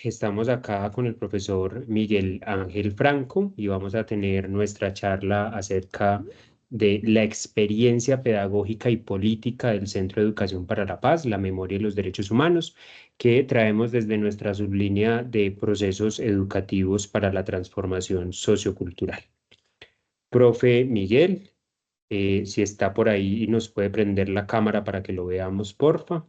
Estamos acá con el profesor Miguel Ángel Franco y vamos a tener nuestra charla acerca de la experiencia pedagógica y política del Centro de Educación para la Paz, la Memoria y los Derechos Humanos, que traemos desde nuestra sublínea de procesos educativos para la transformación sociocultural. Profe Miguel, si está por ahí y nos puede prender la cámara para que lo veamos, porfa.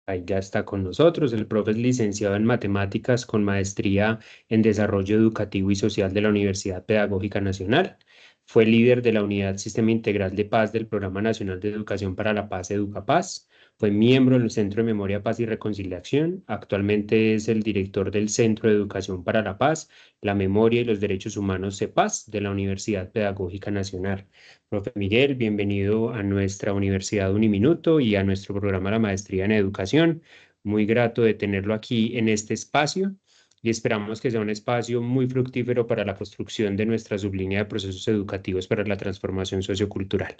Ahí ya está con nosotros. El profe es licenciado en matemáticas con maestría en desarrollo educativo y social de la Universidad Pedagógica Nacional. Fue líder de la Unidad Sistema Integral de Paz del Programa Nacional de Educación para la Paz, EducaPaz. Fue miembro del Centro de Memoria, Paz y Reconciliación. Actualmente es el director del Centro de Educación para la Paz, la Memoria y los Derechos Humanos, CEPAZ, de la Universidad Pedagógica Nacional. Profe Miguel, bienvenido a nuestra Universidad Uniminuto y a nuestro programa La Maestría en Educación. Muy grato de tenerlo aquí en este espacio y esperamos que sea un espacio muy fructífero para la construcción de nuestra sublínea de procesos educativos para la transformación sociocultural.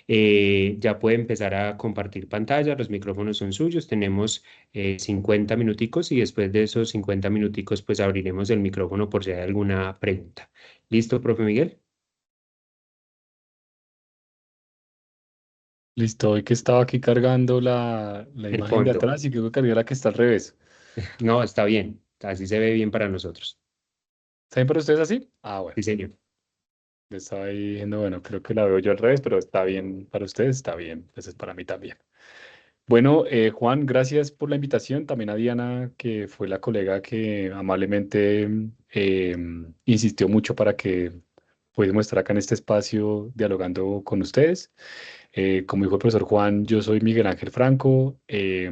Ya puede empezar a compartir pantalla, los micrófonos son suyos, tenemos 50 minuticos y después de esos 50 minuticos pues abriremos el micrófono por si hay alguna pregunta. ¿Listo, profe Miguel? Listo, hoy que estaba aquí cargando la El imagen de fondo. atrás y creo que cargué la que está al revés. No, está bien. Así se ve bien para nosotros. ¿Está bien para ustedes así? Ah, bueno. Sí, señor. Le estaba ahí diciendo, bueno, creo que la veo yo al revés, pero está bien para ustedes, está bien. Pues es para mí también. Bueno, Juan, gracias por la invitación. También a Diana, que fue la colega que amablemente insistió mucho para que pudiésemos estar acá en este espacio dialogando con ustedes. Como dijo el profesor Juan, yo soy Miguel Ángel Franco. He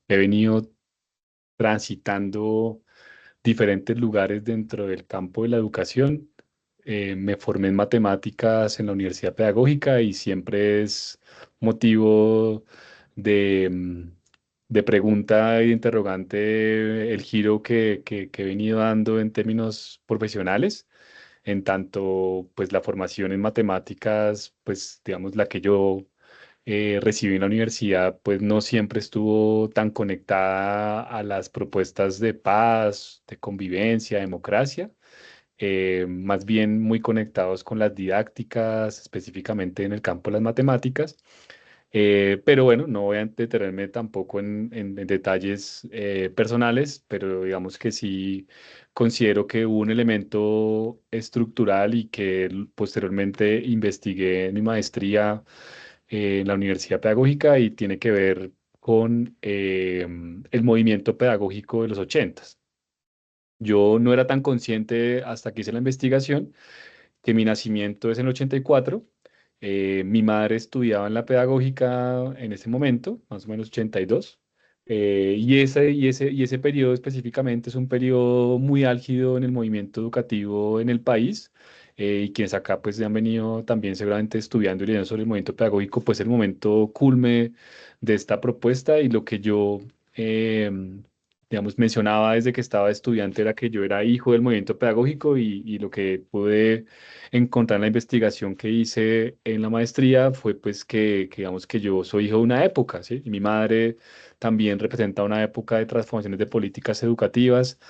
venido transitando diferentes lugares dentro del campo de la educación. Me formé en matemáticas en la Universidad Pedagógica y siempre es motivo de, de pregunta y de interrogante el giro que he venido dando en términos profesionales. En tanto, pues la formación en matemáticas, pues digamos la que yo recibí en la universidad, pues no siempre estuvo tan conectada a las propuestas de paz, de convivencia, democracia, más bien muy conectados con las didácticas, específicamente en el campo de las matemáticas. Pero bueno, no voy a detenerme tampoco en detalles personales, pero digamos que sí considero que hubo un elemento estructural y que posteriormente investigué en mi maestría en la Universidad Pedagógica y tiene que ver con el movimiento pedagógico de los ochentas. Yo no era tan consciente hasta que hice la investigación que mi nacimiento es en el 84. Mi madre estudiaba en la pedagógica en ese momento, más o menos 82. Y ese periodo específicamente es un periodo muy álgido en el movimiento educativo en el país. Y quienes acá pues han venido también seguramente estudiando y leyendo sobre el movimiento pedagógico, pues el momento culme de esta propuesta y lo que yo digamos, mencionaba desde que estaba estudiante era que yo era hijo del movimiento pedagógico y lo que pude encontrar en la investigación que hice en la maestría fue pues que digamos que yo soy hijo de una época, ¿sí? Y mi madre también representa una época de transformaciones de políticas educativas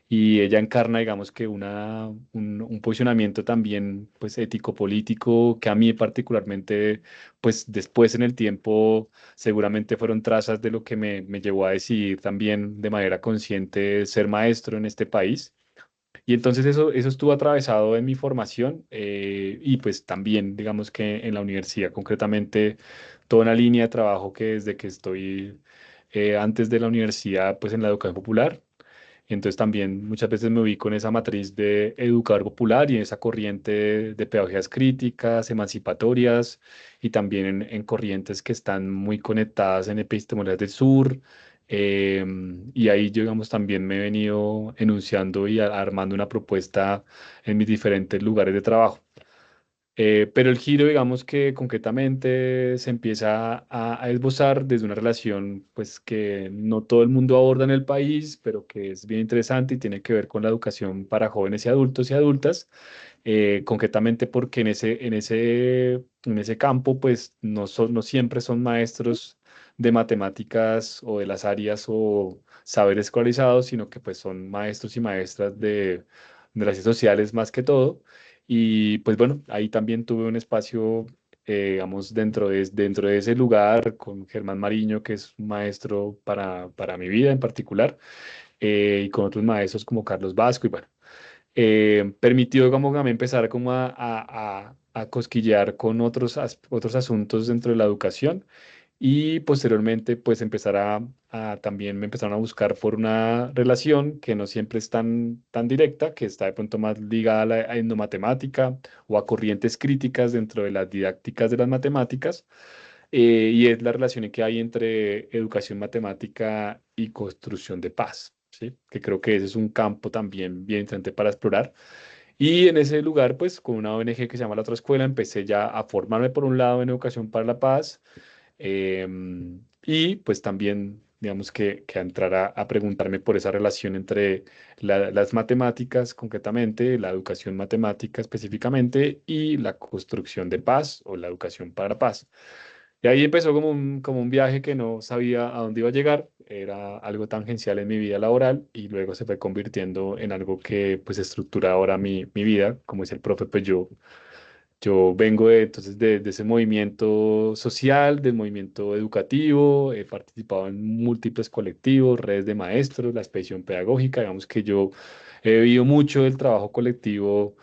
y ella encarna, digamos que un posicionamiento también pues ético-político que a mí particularmente pues después en el tiempo seguramente fueron trazas de lo que me llevó a decidir también de manera consciente ser maestro en este país. Y entonces eso estuvo atravesado en mi formación y pues también, digamos que en la universidad, concretamente, toda una línea de trabajo que desde que estoy antes de la universidad, pues en la educación popular. Entonces también muchas veces me ubico en esa matriz de educador popular y en esa corriente de pedagogías críticas, emancipatorias y también en corrientes que están muy conectadas en epistemologías del sur. Y ahí, digamos, también me he venido enunciando y armando una propuesta en mis diferentes lugares de trabajo. Pero el giro, digamos que concretamente se empieza a esbozar desde una relación pues que no todo el mundo aborda en el país, pero que es bien interesante y tiene que ver con la educación para jóvenes y adultos y adultas, concretamente porque en ese campo pues no siempre son maestros de matemáticas o de las áreas o saberes escolarizados, sino que pues son maestros y maestras de las ciencias sociales más que todo. Y pues bueno, ahí también tuve un espacio, digamos, dentro de ese lugar con Germán Mariño, que es un maestro para mi vida en particular, y con otros maestros como Carlos Vasco y bueno permitió como que a mí empezar como a cosquillear con otros asuntos dentro de la educación y posteriormente pues empezar también me empezaron a buscar por una relación que no siempre es tan directa, que está de pronto más ligada a la endomatemática o a corrientes críticas dentro de las didácticas de las matemáticas, y es la relación que hay entre educación matemática y construcción de paz, ¿sí? Que creo que ese es un campo también bien interesante para explorar. Y en ese lugar, pues con una ONG que se llama La Otra Escuela, empecé ya a formarme por un lado en educación para la paz, y pues también, digamos que a entrar a preguntarme por esa relación entre las matemáticas concretamente, la educación matemática específicamente y la construcción de paz o la educación para la paz. Y ahí empezó como un viaje que no sabía a dónde iba a llegar, era algo tangencial en mi vida laboral y luego se fue convirtiendo en algo que pues estructura ahora mi vida. Como dice el profe, pues yo vengo entonces de ese movimiento social, del movimiento educativo, he participado en múltiples colectivos, redes de maestros, la expedición pedagógica, digamos que yo he vivido mucho del trabajo colectivo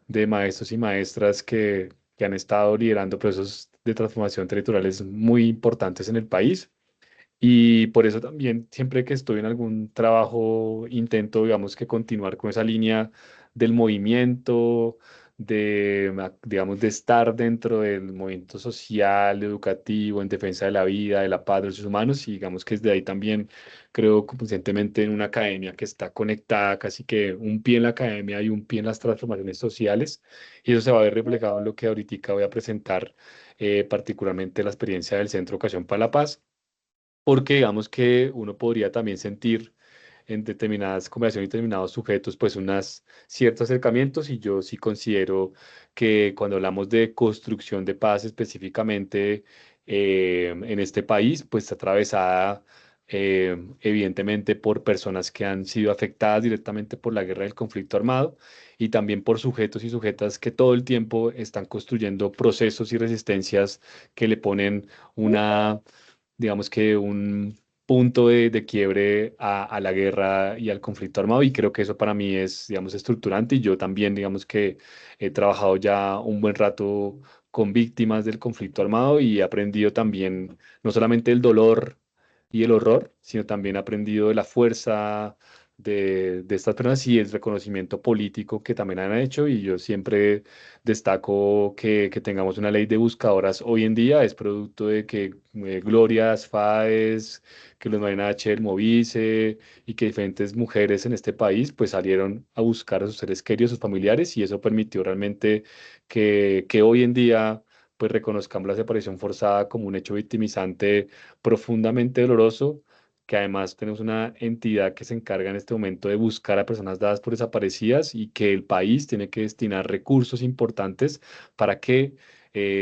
de maestros y maestras que han estado liderando procesos de transformación territoriales muy importantes en el país. Y por eso también, siempre que estoy en algún trabajo, intento, digamos, que continuar con esa línea del movimiento, digamos, de estar dentro del movimiento social, educativo, en defensa de la vida, de la paz, de los derechos humanos. Y digamos que desde ahí también creo conscientemente en una academia que está conectada, casi que un pie en la academia y un pie en las transformaciones sociales. Y eso se va a ver reflejado en lo que ahorita voy a presentar, particularmente la experiencia del Centro Educación para la Paz, porque digamos que uno podría también sentir en determinadas conversaciones y determinados sujetos, pues unas ciertos acercamientos, y yo sí considero que cuando hablamos de construcción de paz específicamente, en este país, pues está atravesada, evidentemente por personas que han sido afectadas directamente por la guerra del conflicto armado y también por sujetos y sujetas que todo el tiempo están construyendo procesos y resistencias que le ponen una, digamos que un punto de quiebre a la guerra y al conflicto armado, y creo que eso para mí es, digamos, estructurante. Y yo también, digamos que he trabajado ya un buen rato con víctimas del conflicto armado y he aprendido también no solamente el dolor y el horror, sino también he aprendido de la fuerza de estas personas y el reconocimiento político que también han hecho. Y yo siempre destaco que tengamos una ley de buscadoras hoy en día, es producto de que Gloria Fáez, que los Marina H. del Movise y que diferentes mujeres en este país pues salieron a buscar a sus seres queridos, sus familiares, y eso permitió realmente que hoy en día pues reconozcamos la desaparición forzada como un hecho victimizante profundamente doloroso, que además tenemos una entidad que se encarga en este momento de buscar a personas dadas por desaparecidas y que el país tiene que destinar recursos importantes para que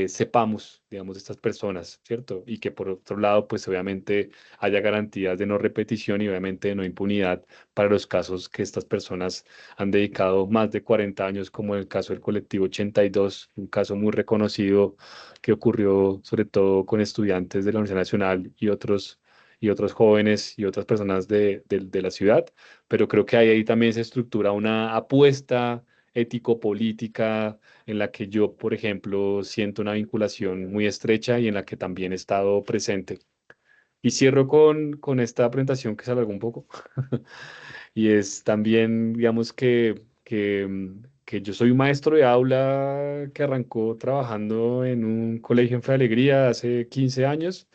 sepamos, digamos, de estas personas, ¿cierto? Y que por otro lado, pues obviamente haya garantías de no repetición y obviamente de no impunidad para los casos que estas personas han dedicado más de 40 años, como en el caso del colectivo 82, un caso muy reconocido que ocurrió sobre todo con estudiantes de la Universidad Nacional y otros jóvenes y otras personas de la ciudad. Pero creo que ahí también se estructura una apuesta ético-política en la que yo, por ejemplo, siento una vinculación muy estrecha y en la que también he estado presente. Y cierro con esta presentación que se alargó un poco. Y es también, digamos que yo soy un maestro de aula que arrancó trabajando en un colegio en Fe de Alegría hace 15 años,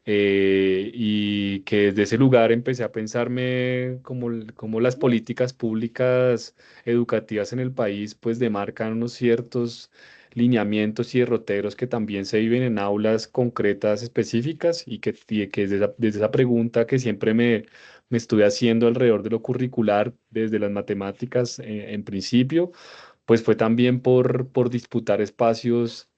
y que desde ese lugar empecé a pensarme como las políticas públicas educativas en el país pues demarcan unos ciertos lineamientos y derroteros que también se viven en aulas concretas específicas, y que desde esa pregunta que siempre me estuve haciendo alrededor de lo curricular desde las matemáticas, en principio, pues fue también por disputar espacios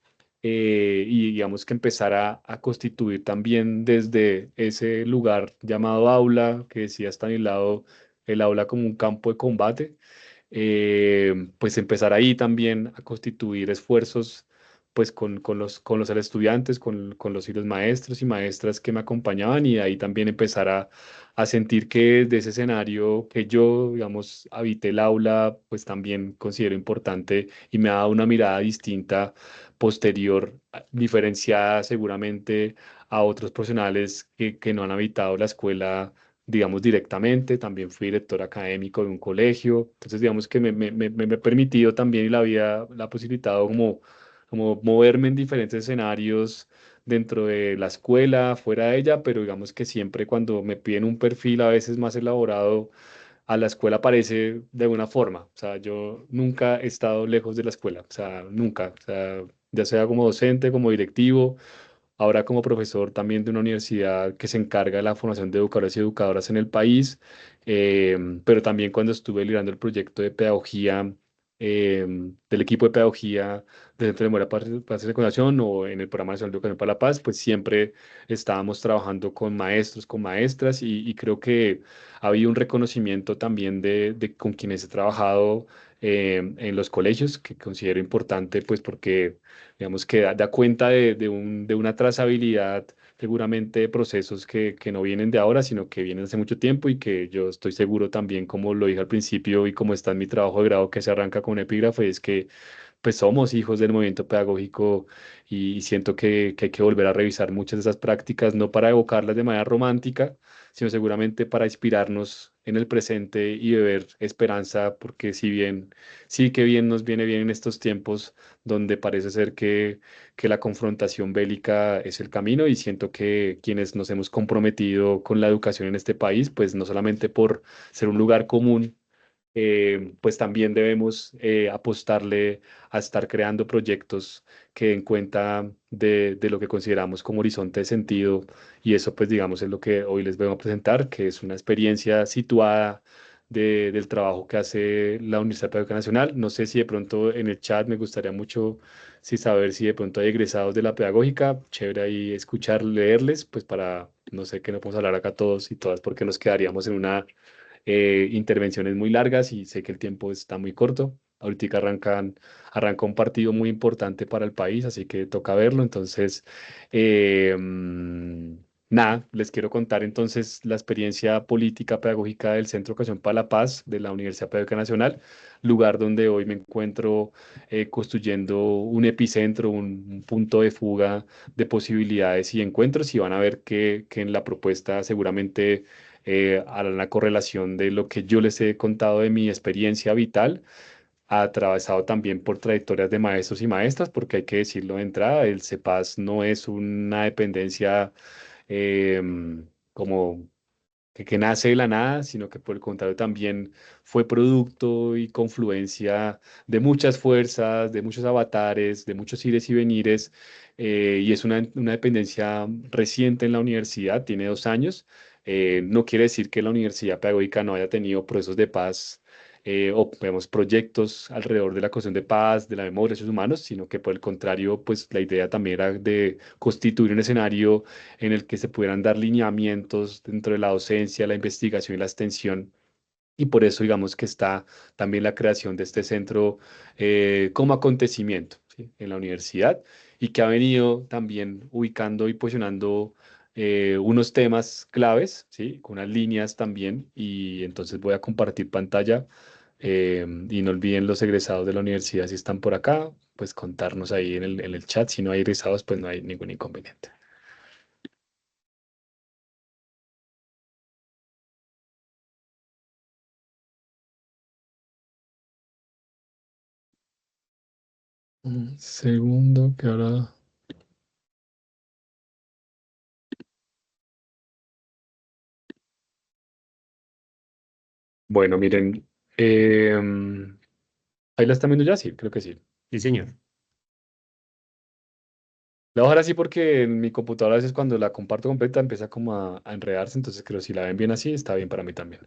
y digamos que empezar a constituir también desde ese lugar llamado aula, que decía Stanislao, el aula como un campo de combate, pues empezar ahí también a constituir esfuerzos pues con los estudiantes, con los y los maestros y maestras que me acompañaban y ahí también empezar a sentir que de ese escenario que yo, digamos, habité el aula, pues también considero importante y me ha dado una mirada distinta, posterior, diferenciada seguramente a otros profesionales que no han habitado la escuela, digamos, directamente. También fui director académico de un colegio. Entonces, digamos que me ha permitido también y la vida la ha posibilitado como moverme en diferentes escenarios dentro de la escuela, fuera de ella, pero digamos que siempre cuando me piden un perfil a veces más elaborado, a la escuela aparece de una forma. O sea, yo nunca he estado lejos de la escuela, o sea, nunca. O sea, ya sea como docente, como directivo, ahora como profesor también de una universidad que se encarga de la formación de educadores y educadoras en el país, pero también cuando estuve liderando el proyecto de pedagogía, del equipo de pedagogía del Centro de Memoria, Paz y Reconciliación o en el Programa Nacional de Educación para la Paz, pues siempre estábamos trabajando con maestros, con maestras y creo que ha habido un reconocimiento también de con quienes he trabajado en los colegios, que considero importante, pues porque digamos que da cuenta de una trazabilidad seguramente de procesos que no vienen de ahora, sino que vienen hace mucho tiempo y que yo estoy seguro también, como lo dije al principio y como está en mi trabajo de grado que se arranca con un epígrafe, es que pues somos hijos del movimiento pedagógico y siento que hay que volver a revisar muchas de esas prácticas, no para evocarlas de manera romántica, sino seguramente para inspirarnos en el presente y beber esperanza, porque si bien, sí que bien nos viene bien en estos tiempos donde parece ser que la confrontación bélica es el camino y siento que quienes nos hemos comprometido con la educación en este país, pues no solamente por ser un lugar común, pues también debemos apostarle a estar creando proyectos que den cuenta de lo que consideramos como horizonte de sentido y eso pues digamos es lo que hoy les vengo a presentar, que es una experiencia situada del trabajo que hace la Universidad Pedagógica Nacional. No sé si de pronto en el chat me gustaría mucho si saber si de pronto hay egresados de la pedagógica, chévere ahí escuchar, leerles, pues para, no sé, que no podemos hablar acá todos y todas porque nos quedaríamos en una intervenciones muy largas y sé que el tiempo está muy corto. Ahorita arranca un partido muy importante para el país, así que toca verlo. Entonces, nada, les quiero contar entonces la experiencia política pedagógica del Centro de Educación para la Paz de la Universidad Pedagógica Nacional, lugar donde hoy me encuentro construyendo un epicentro, un punto de fuga de posibilidades y encuentros y van a ver que en la propuesta seguramente harán la correlación de lo que yo les he contado de mi experiencia vital, atravesado también por trayectorias de maestros y maestras, porque hay que decirlo de entrada, el CEPAS no es una dependencia como que nace de la nada, sino que por el contrario también fue producto y confluencia de muchas fuerzas, de muchos avatares, de muchos ires y venires, y es una dependencia reciente en la universidad, tiene 2 años. No quiere decir que la Universidad Pedagógica no haya tenido procesos de paz o vemos proyectos alrededor de la cuestión de paz, de la memoria de los humanos, sino que por el contrario, pues la idea también era de constituir un escenario en el que se pudieran dar lineamientos dentro de la docencia, la investigación y la extensión. Y por eso digamos que está también la creación de este centro como acontecimiento, ¿sí? En la universidad y que ha venido también ubicando y posicionando unos temas claves, ¿sí? Con unas líneas también. Y entonces voy a compartir pantalla y no olviden los egresados de la universidad si están por acá, pues contarnos ahí en el chat. Si no hay egresados, pues no hay ningún inconveniente. Un segundo, que ahora. Bueno, miren, ahí la están viendo ya, sí, creo que sí. Sí, señor. La voy a dejar así porque en mi computadora a veces cuando la comparto completa empieza como a enredarse, entonces creo que si la ven bien así, está bien para mí también.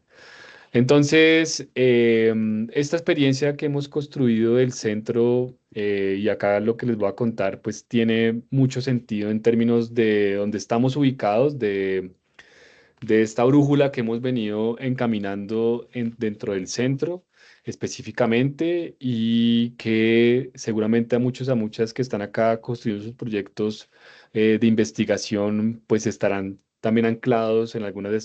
Entonces, esta experiencia que hemos construido del centro, y acá lo que les voy a contar, pues tiene mucho sentido en términos de dónde estamos ubicados, de esta brújula que hemos venido encaminando dentro del centro específicamente y que seguramente a muchas que están acá construyendo sus proyectos de investigación, pues estarán también anclados en algunas de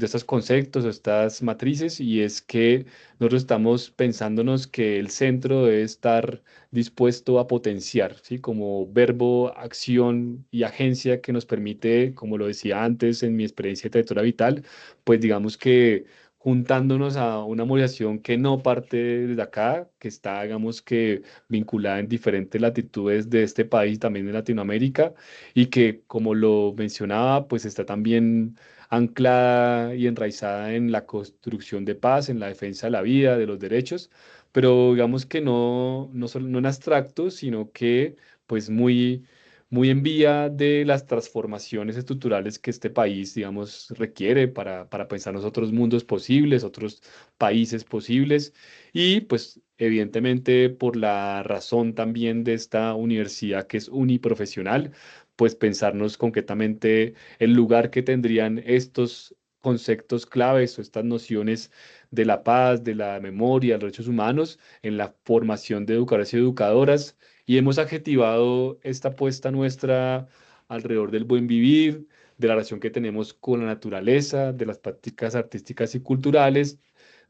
estos conceptos o estas matrices, y es que nosotros estamos pensándonos que el centro debe estar dispuesto a potenciar, ¿sí? Como verbo, acción y agencia que nos permite, como lo decía antes en mi experiencia de trayectoria vital, pues digamos que juntándonos a una movilización que no parte de acá, que está, digamos que vinculada en diferentes latitudes de este país, también de Latinoamérica, y que, como lo mencionaba, pues está también anclada y enraizada en la construcción de paz, en la defensa de la vida, de los derechos, pero digamos que no en abstracto, sino que pues muy en vía de las transformaciones estructurales que este país, digamos, requiere para pensarnos otros mundos posibles, otros países posibles, y pues evidentemente por la razón también de esta universidad que es uniprofesional, pues pensarnos concretamente el lugar que tendrían estos conceptos claves o estas nociones de la paz, de la memoria, de los derechos humanos, en la formación de educadores y educadoras. Y hemos adjetivado esta apuesta nuestra alrededor del buen vivir, de la relación que tenemos con la naturaleza, de las prácticas artísticas y culturales,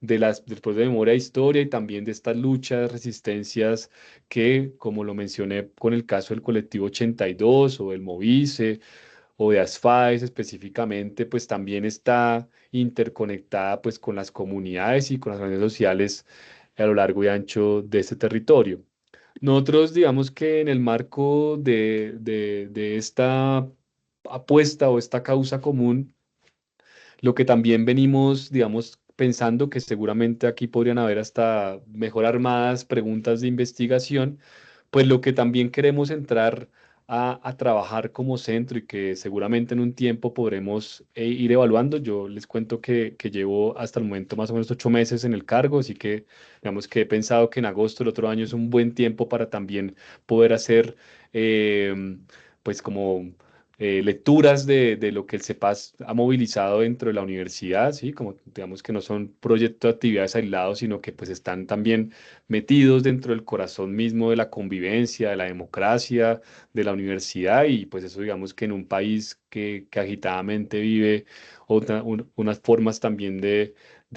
del proceso de memoria e historia, y también de estas luchas, resistencias que, como lo mencioné con el caso del colectivo 82 o del Movice o de ASFAES específicamente, pues también está interconectada pues con las comunidades y con las organizaciones sociales a lo largo y ancho de este territorio. Nosotros, digamos que en el marco de esta apuesta o esta causa común, lo que también venimos, digamos, pensando que seguramente aquí podrían haber hasta mejor armadas preguntas de investigación, pues lo que también queremos entrar a trabajar como centro y que seguramente en un tiempo podremos ir evaluando. Yo les cuento que llevo hasta el momento más o menos 8 meses en el cargo, así que digamos que he pensado que en agosto del otro año es un buen tiempo para también poder hacer, pues como lecturas de lo que el CEPAS ha movilizado dentro de la universidad, ¿sí? Como digamos que no son proyectos de actividades aislados, sino que pues están también metidos dentro del corazón mismo de la convivencia, de la democracia, de la universidad, y pues eso digamos que en un país que agitadamente vive unas formas también de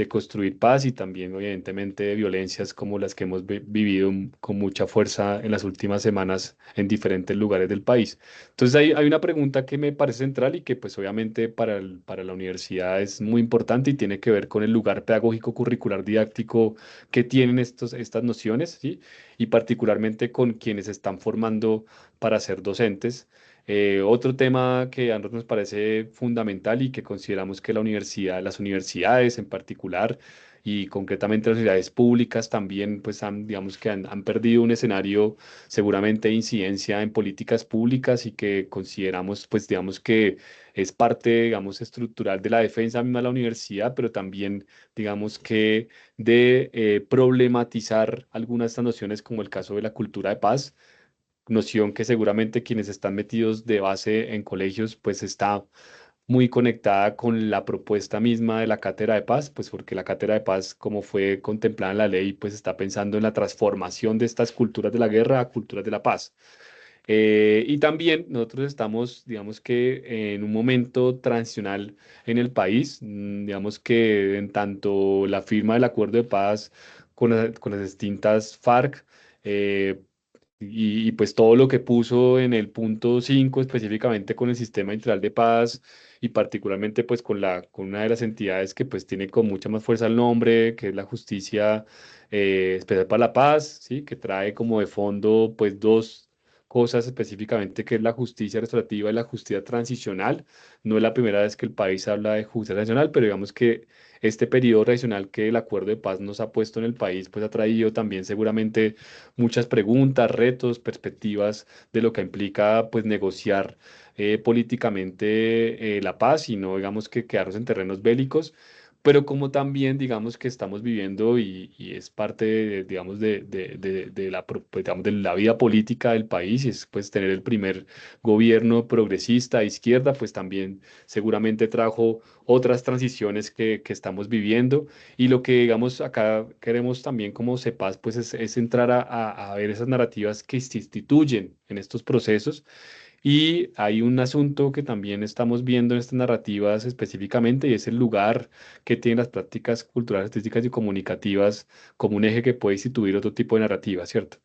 construir paz y también evidentemente de violencias como las que hemos vivido con mucha fuerza en las últimas semanas en diferentes lugares del país. Entonces hay una pregunta que me parece central y que pues obviamente para la universidad es muy importante y tiene que ver con el lugar pedagógico curricular didáctico que tienen estas nociones, ¿sí? Y particularmente con quienes se están formando para ser docentes. Otro tema que a nosotros nos parece fundamental y que consideramos que las universidades en particular y concretamente las universidades públicas también, pues digamos que han perdido un escenario seguramente de incidencia en políticas públicas y que consideramos, pues digamos que es parte, digamos, estructural de la defensa misma de la universidad, pero también, digamos que de problematizar algunas de estas nociones como el caso de la cultura de paz, noción que seguramente quienes están metidos de base en colegios, pues está muy conectada con la propuesta misma de la Cátedra de Paz, pues porque la Cátedra de Paz, como fue contemplada en la ley, pues está pensando en la transformación de estas culturas de la guerra a culturas de la paz. Y también nosotros estamos, digamos que en un momento transicional en el país, digamos que en tanto la firma del acuerdo de paz con las distintas FARC, eh, pues todo lo que puso en el punto 5 específicamente con el sistema integral de paz y particularmente pues con una de las entidades que pues tiene con mucha más fuerza el nombre, que es la Justicia Especial para la Paz, ¿sí? Que trae como de fondo pues dos cosas específicamente, que es la justicia restaurativa y la justicia transicional. No es la primera vez que el país habla de justicia transicional, pero digamos que este periodo tradicional que el acuerdo de paz nos ha puesto en el país, pues ha traído también seguramente muchas preguntas, retos, perspectivas de lo que implica pues negociar políticamente la paz y no digamos que quedarnos en terrenos bélicos. pero como también, digamos, que estamos viviendo y es parte, digamos, de la, pues, digamos, de la vida política del país, y es pues tener el primer gobierno progresista de izquierda, pues también seguramente trajo otras transiciones que estamos viviendo, y lo que, digamos, acá queremos también como CEPAS, pues es entrar a ver esas narrativas que se instituyen en estos procesos. Y hay un asunto que también estamos viendo en estas narrativas específicamente, y es el lugar que tienen las prácticas culturales, artísticas y comunicativas como un eje que puede instituir otro tipo de narrativa, ¿cierto?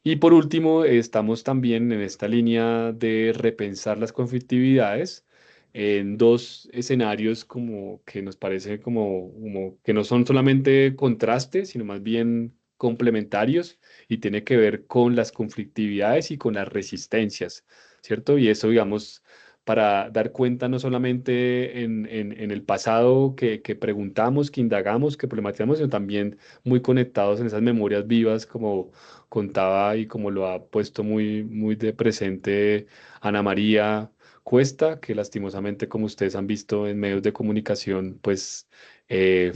Y por último, estamos también en esta línea de repensar las conflictividades en dos escenarios como que nos parece como que no son solamente contrastes, sino más bien complementarios, y tiene que ver con las conflictividades y con las resistencias, ¿cierto? Y eso, digamos, para dar cuenta no solamente en el pasado que preguntamos, que indagamos, que problematizamos, sino también muy conectados en esas memorias vivas como contaba y como lo ha puesto muy de presente Ana María Cuesta, que lastimosamente, como ustedes han visto en medios de comunicación, pues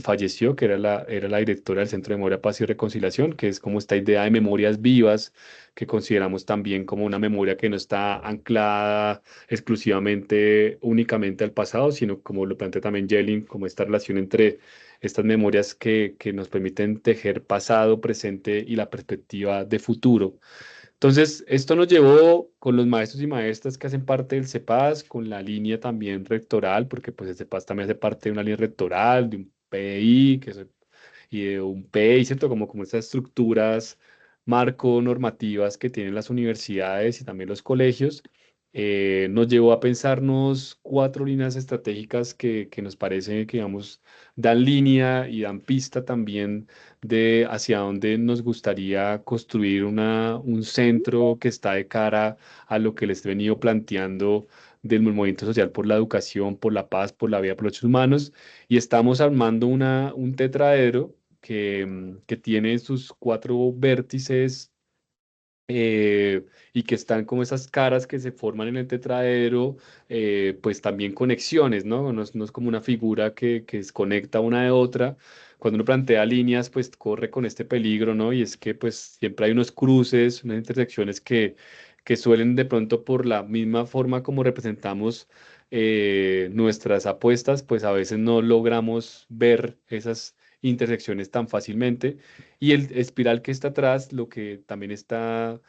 falleció, que era la directora del Centro de Memoria, Paz y Reconciliación, que es como esta idea de memorias vivas, que consideramos también como una memoria que no está anclada exclusivamente, únicamente al pasado, sino como lo plantea también Jelin, como esta relación entre estas memorias que nos permiten tejer pasado, presente y la perspectiva de futuro. Entonces, esto nos llevó con los maestros y maestras que hacen parte del CEPAS, con la línea también rectoral, porque pues el CEPAS también hace parte de una línea rectoral, de un PI, y de un PI, ¿cierto? Como estas estructuras marco normativas que tienen las universidades y también los colegios. Nos llevó a pensarnos cuatro líneas estratégicas que nos parece que, digamos, dan línea y dan pista también de hacia dónde nos gustaría construir un centro que está de cara a lo que les he venido planteando del movimiento social por la educación, por la paz, por la vida, por los derechos humanos, y estamos armando un tetraedro que tiene sus cuatro vértices, y que están como esas caras que se forman en el tetraedro, pues también conexiones, ¿no? No es como una figura que desconecta una de otra. Cuando uno plantea líneas, pues corre con este peligro, ¿no? Y es que pues siempre hay unos cruces, unas intersecciones que suelen de pronto por la misma forma como representamos nuestras apuestas, pues a veces no logramos ver esas intersecciones tan fácilmente. Y el espiral que está atrás, lo que también está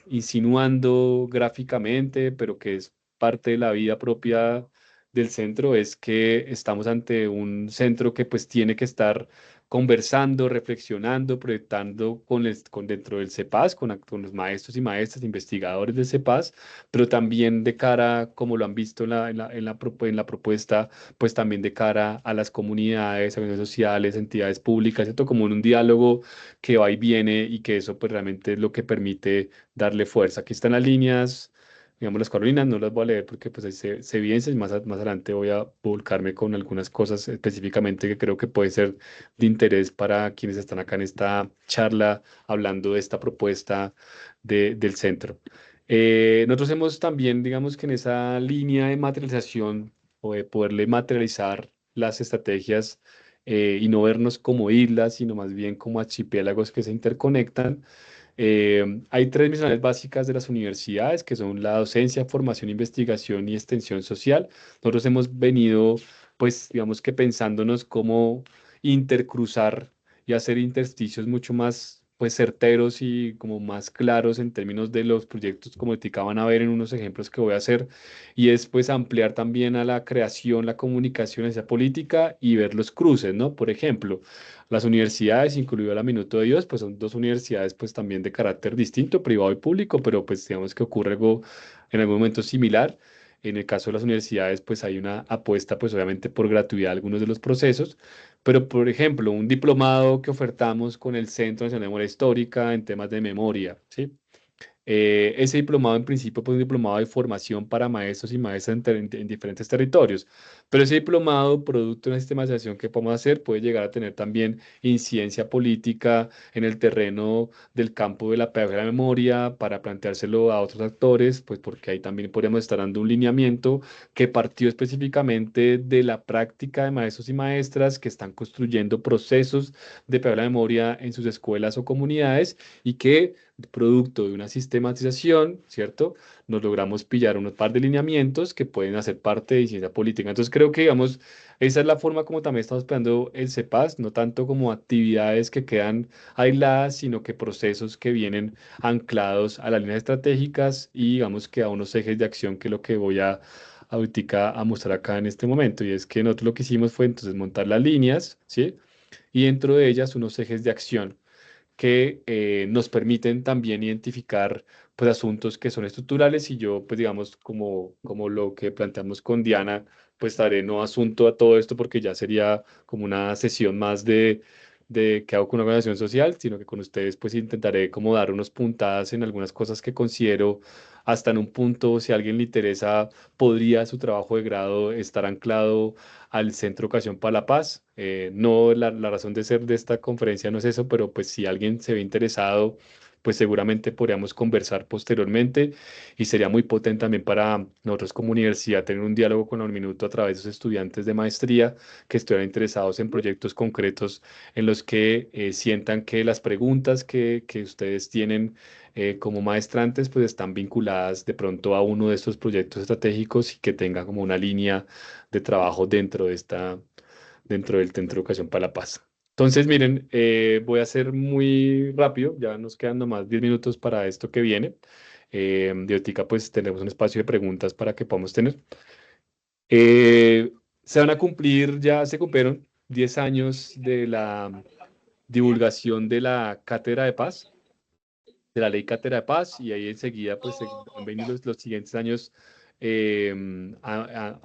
insinuando gráficamente, pero que es parte de la vida propia del centro, es que estamos ante un centro que pues tiene que estar conversando, reflexionando, proyectando con dentro del CEPAS, con los maestros y maestras, investigadores del CEPAS, pero también de cara, como lo han visto en la propuesta, pues también de cara a las comunidades, organizaciones sociales, entidades públicas, ¿cierto? Como en un diálogo que va y viene, y que eso pues realmente es lo que permite darle fuerza. Aquí están las líneas, digamos las Carolinas, no las voy a leer porque pues ahí se evidencia, y más adelante voy a volcarme con algunas cosas específicamente que creo que puede ser de interés para quienes están acá en esta charla hablando de esta propuesta del centro. Nosotros hemos también, digamos que en esa línea de materialización o de poderle materializar las estrategias, y no vernos como islas, sino más bien como archipiélagos que se interconectan. Hay tres misiones básicas de las universidades, que son la docencia, formación, investigación y extensión social. Nosotros hemos venido, pues, digamos que pensándonos cómo intercruzar y hacer intersticios mucho más, pues, certeros y como más claros en términos de los proyectos, como te van a ver en unos ejemplos que voy a hacer, y es pues ampliar también a la creación, la comunicación, esa política, y ver los cruces, ¿no? Por ejemplo, las universidades, incluido la Minuto de Dios, pues son dos universidades pues también de carácter distinto, privado y público, pero pues digamos que ocurre algo en algún momento similar. En el caso de las universidades, pues hay una apuesta, pues obviamente por gratuidad a algunos de los procesos, pero por ejemplo, un diplomado que ofertamos con el Centro Nacional de Memoria Histórica en temas de memoria, ¿sí? Ese diplomado en principio pues un diplomado de formación para maestros y maestras en diferentes territorios, pero ese diplomado, producto de una sistematización que podemos hacer, puede llegar a tener también incidencia política en el terreno del campo de la pedagogía de la memoria para planteárselo a otros actores, pues porque ahí también podríamos estar dando un lineamiento que partió específicamente de la práctica de maestros y maestras que están construyendo procesos de pedagogía de la memoria en sus escuelas o comunidades y que producto de una sistematización, ¿cierto? Nos logramos pillar unos par de lineamientos que pueden hacer parte de ciencia política. Entonces creo que, digamos, esa es la forma como también estamos planteando el CEPAS, no tanto como actividades que quedan aisladas, sino que procesos que vienen anclados a las líneas estratégicas y digamos que a unos ejes de acción que es lo que voy ahorita a mostrar acá en este momento. Y es que nosotros lo que hicimos fue entonces montar las líneas, ¿sí? Y dentro de ellas unos ejes de acción que nos permiten también identificar pues asuntos que son estructurales y yo pues digamos como lo que planteamos con Diana pues daré no asunto a todo esto porque ya sería como una sesión más de qué hago con una organización social, sino que con ustedes pues intentaré como dar unos puntadas en algunas cosas que considero hasta en un punto, si a alguien le interesa, podría su trabajo de grado estar anclado al Centro Educación para la Paz. No, la razón de ser de esta conferencia no es eso, pero pues si alguien se ve interesado, pues seguramente podríamos conversar posteriormente y sería muy potente también para nosotros como universidad tener un diálogo con la Minuto a través de los estudiantes de maestría que estuvieran interesados en proyectos concretos en los que sientan que las preguntas que ustedes tienen como maestrantes pues están vinculadas de pronto a uno de estos proyectos estratégicos y que tenga como una línea de trabajo dentro del Centro de Educación para la Paz. Entonces, miren, voy a ser muy rápido, ya nos quedan nomás 10 minutos para esto que viene. De ahorita, pues tenemos un espacio de preguntas para que podamos tener. Eh, Se van a cumplir, ya se cumplieron 10 años de la divulgación de la Cátedra de Paz, de la Ley Cátedra de Paz, y ahí enseguida pues han venido los siguientes años, eh,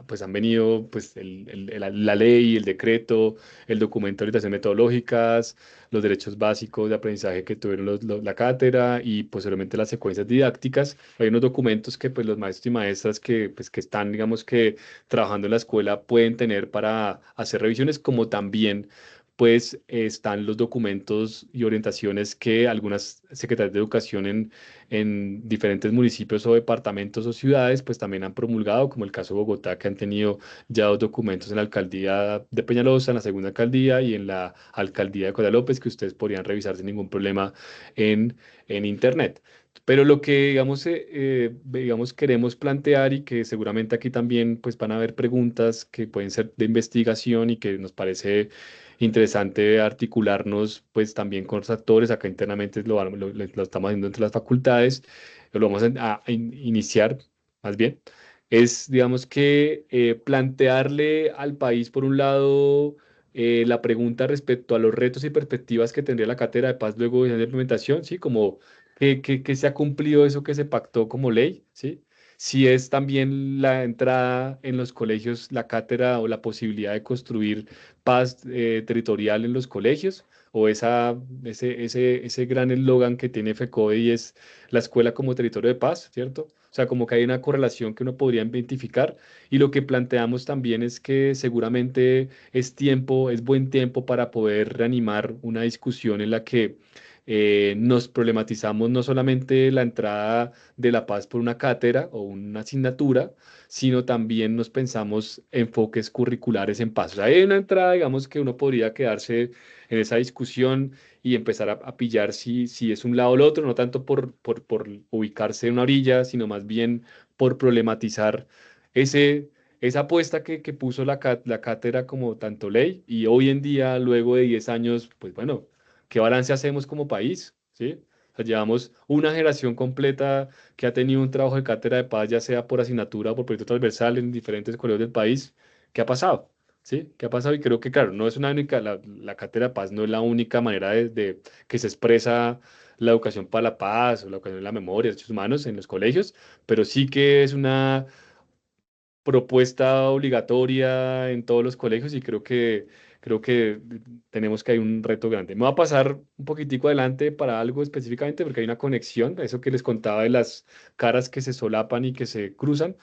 pues han venido pues la ley, el decreto, el documento de orientación metodológicas, los derechos básicos de aprendizaje que tuvieron la cátedra y posteriormente las secuencias didácticas. Hay unos documentos que pues los maestros y maestras que están, digamos que trabajando en la escuela pueden tener para hacer revisiones, como también pues están los documentos y orientaciones que algunas secretarías de educación en diferentes municipios o departamentos o ciudades pues también han promulgado, como el caso de Bogotá, que han tenido ya dos documentos en la alcaldía de Peñalosa, en la segunda alcaldía y en la alcaldía de Costa López, que ustedes podrían revisar sin ningún problema en internet. Pero lo que, digamos, queremos plantear y que seguramente aquí también pues, van a haber preguntas que pueden ser de investigación y que nos parece interesante articularnos pues también con los actores. Acá internamente lo estamos haciendo entre las facultades, lo vamos iniciar más bien. Es, digamos que plantearle al país, por un lado, la pregunta respecto a los retos y perspectivas que tendría la Cátedra de Paz luego de la implementación, ¿sí? Como que se ha cumplido eso que se pactó como ley, ¿sí? Si es también la entrada en los colegios, la cátedra o la posibilidad de construir paz territorial en los colegios, o ese gran eslogan que tiene FECODE y es la escuela como territorio de paz, ¿cierto? O sea, como que hay una correlación que uno podría identificar y lo que planteamos también es que seguramente es buen tiempo para poder reanimar una discusión en la que nos problematizamos no solamente la entrada de la paz por una cátedra o una asignatura, sino también nos pensamos enfoques curriculares en paz. O sea, hay una entrada, digamos, que uno podría quedarse en esa discusión y empezar a pillar si es un lado o el otro, no tanto por ubicarse en una orilla, sino más bien por problematizar esa apuesta que puso la cátedra como tanto ley y hoy en día, luego de 10 años, pues bueno, ¿qué balance hacemos como país? ¿Sí? O sea, llevamos una generación completa que ha tenido un trabajo de cátedra de paz, ya sea por asignatura o por proyecto transversal en diferentes colegios del país. ¿Qué ha pasado? ¿Sí? ¿Qué ha pasado? Y creo que, claro, no es una única, la cátedra de paz no es la única manera que se expresa la educación para la paz o la educación de la memoria, derechos humanos en los colegios, pero sí que es una propuesta obligatoria en todos los colegios y creo que creo que tenemos que hay un reto grande. Me voy a pasar un poquitico adelante para algo específicamente porque hay una conexión, eso que les contaba de las caras que se solapan y que se cruzan.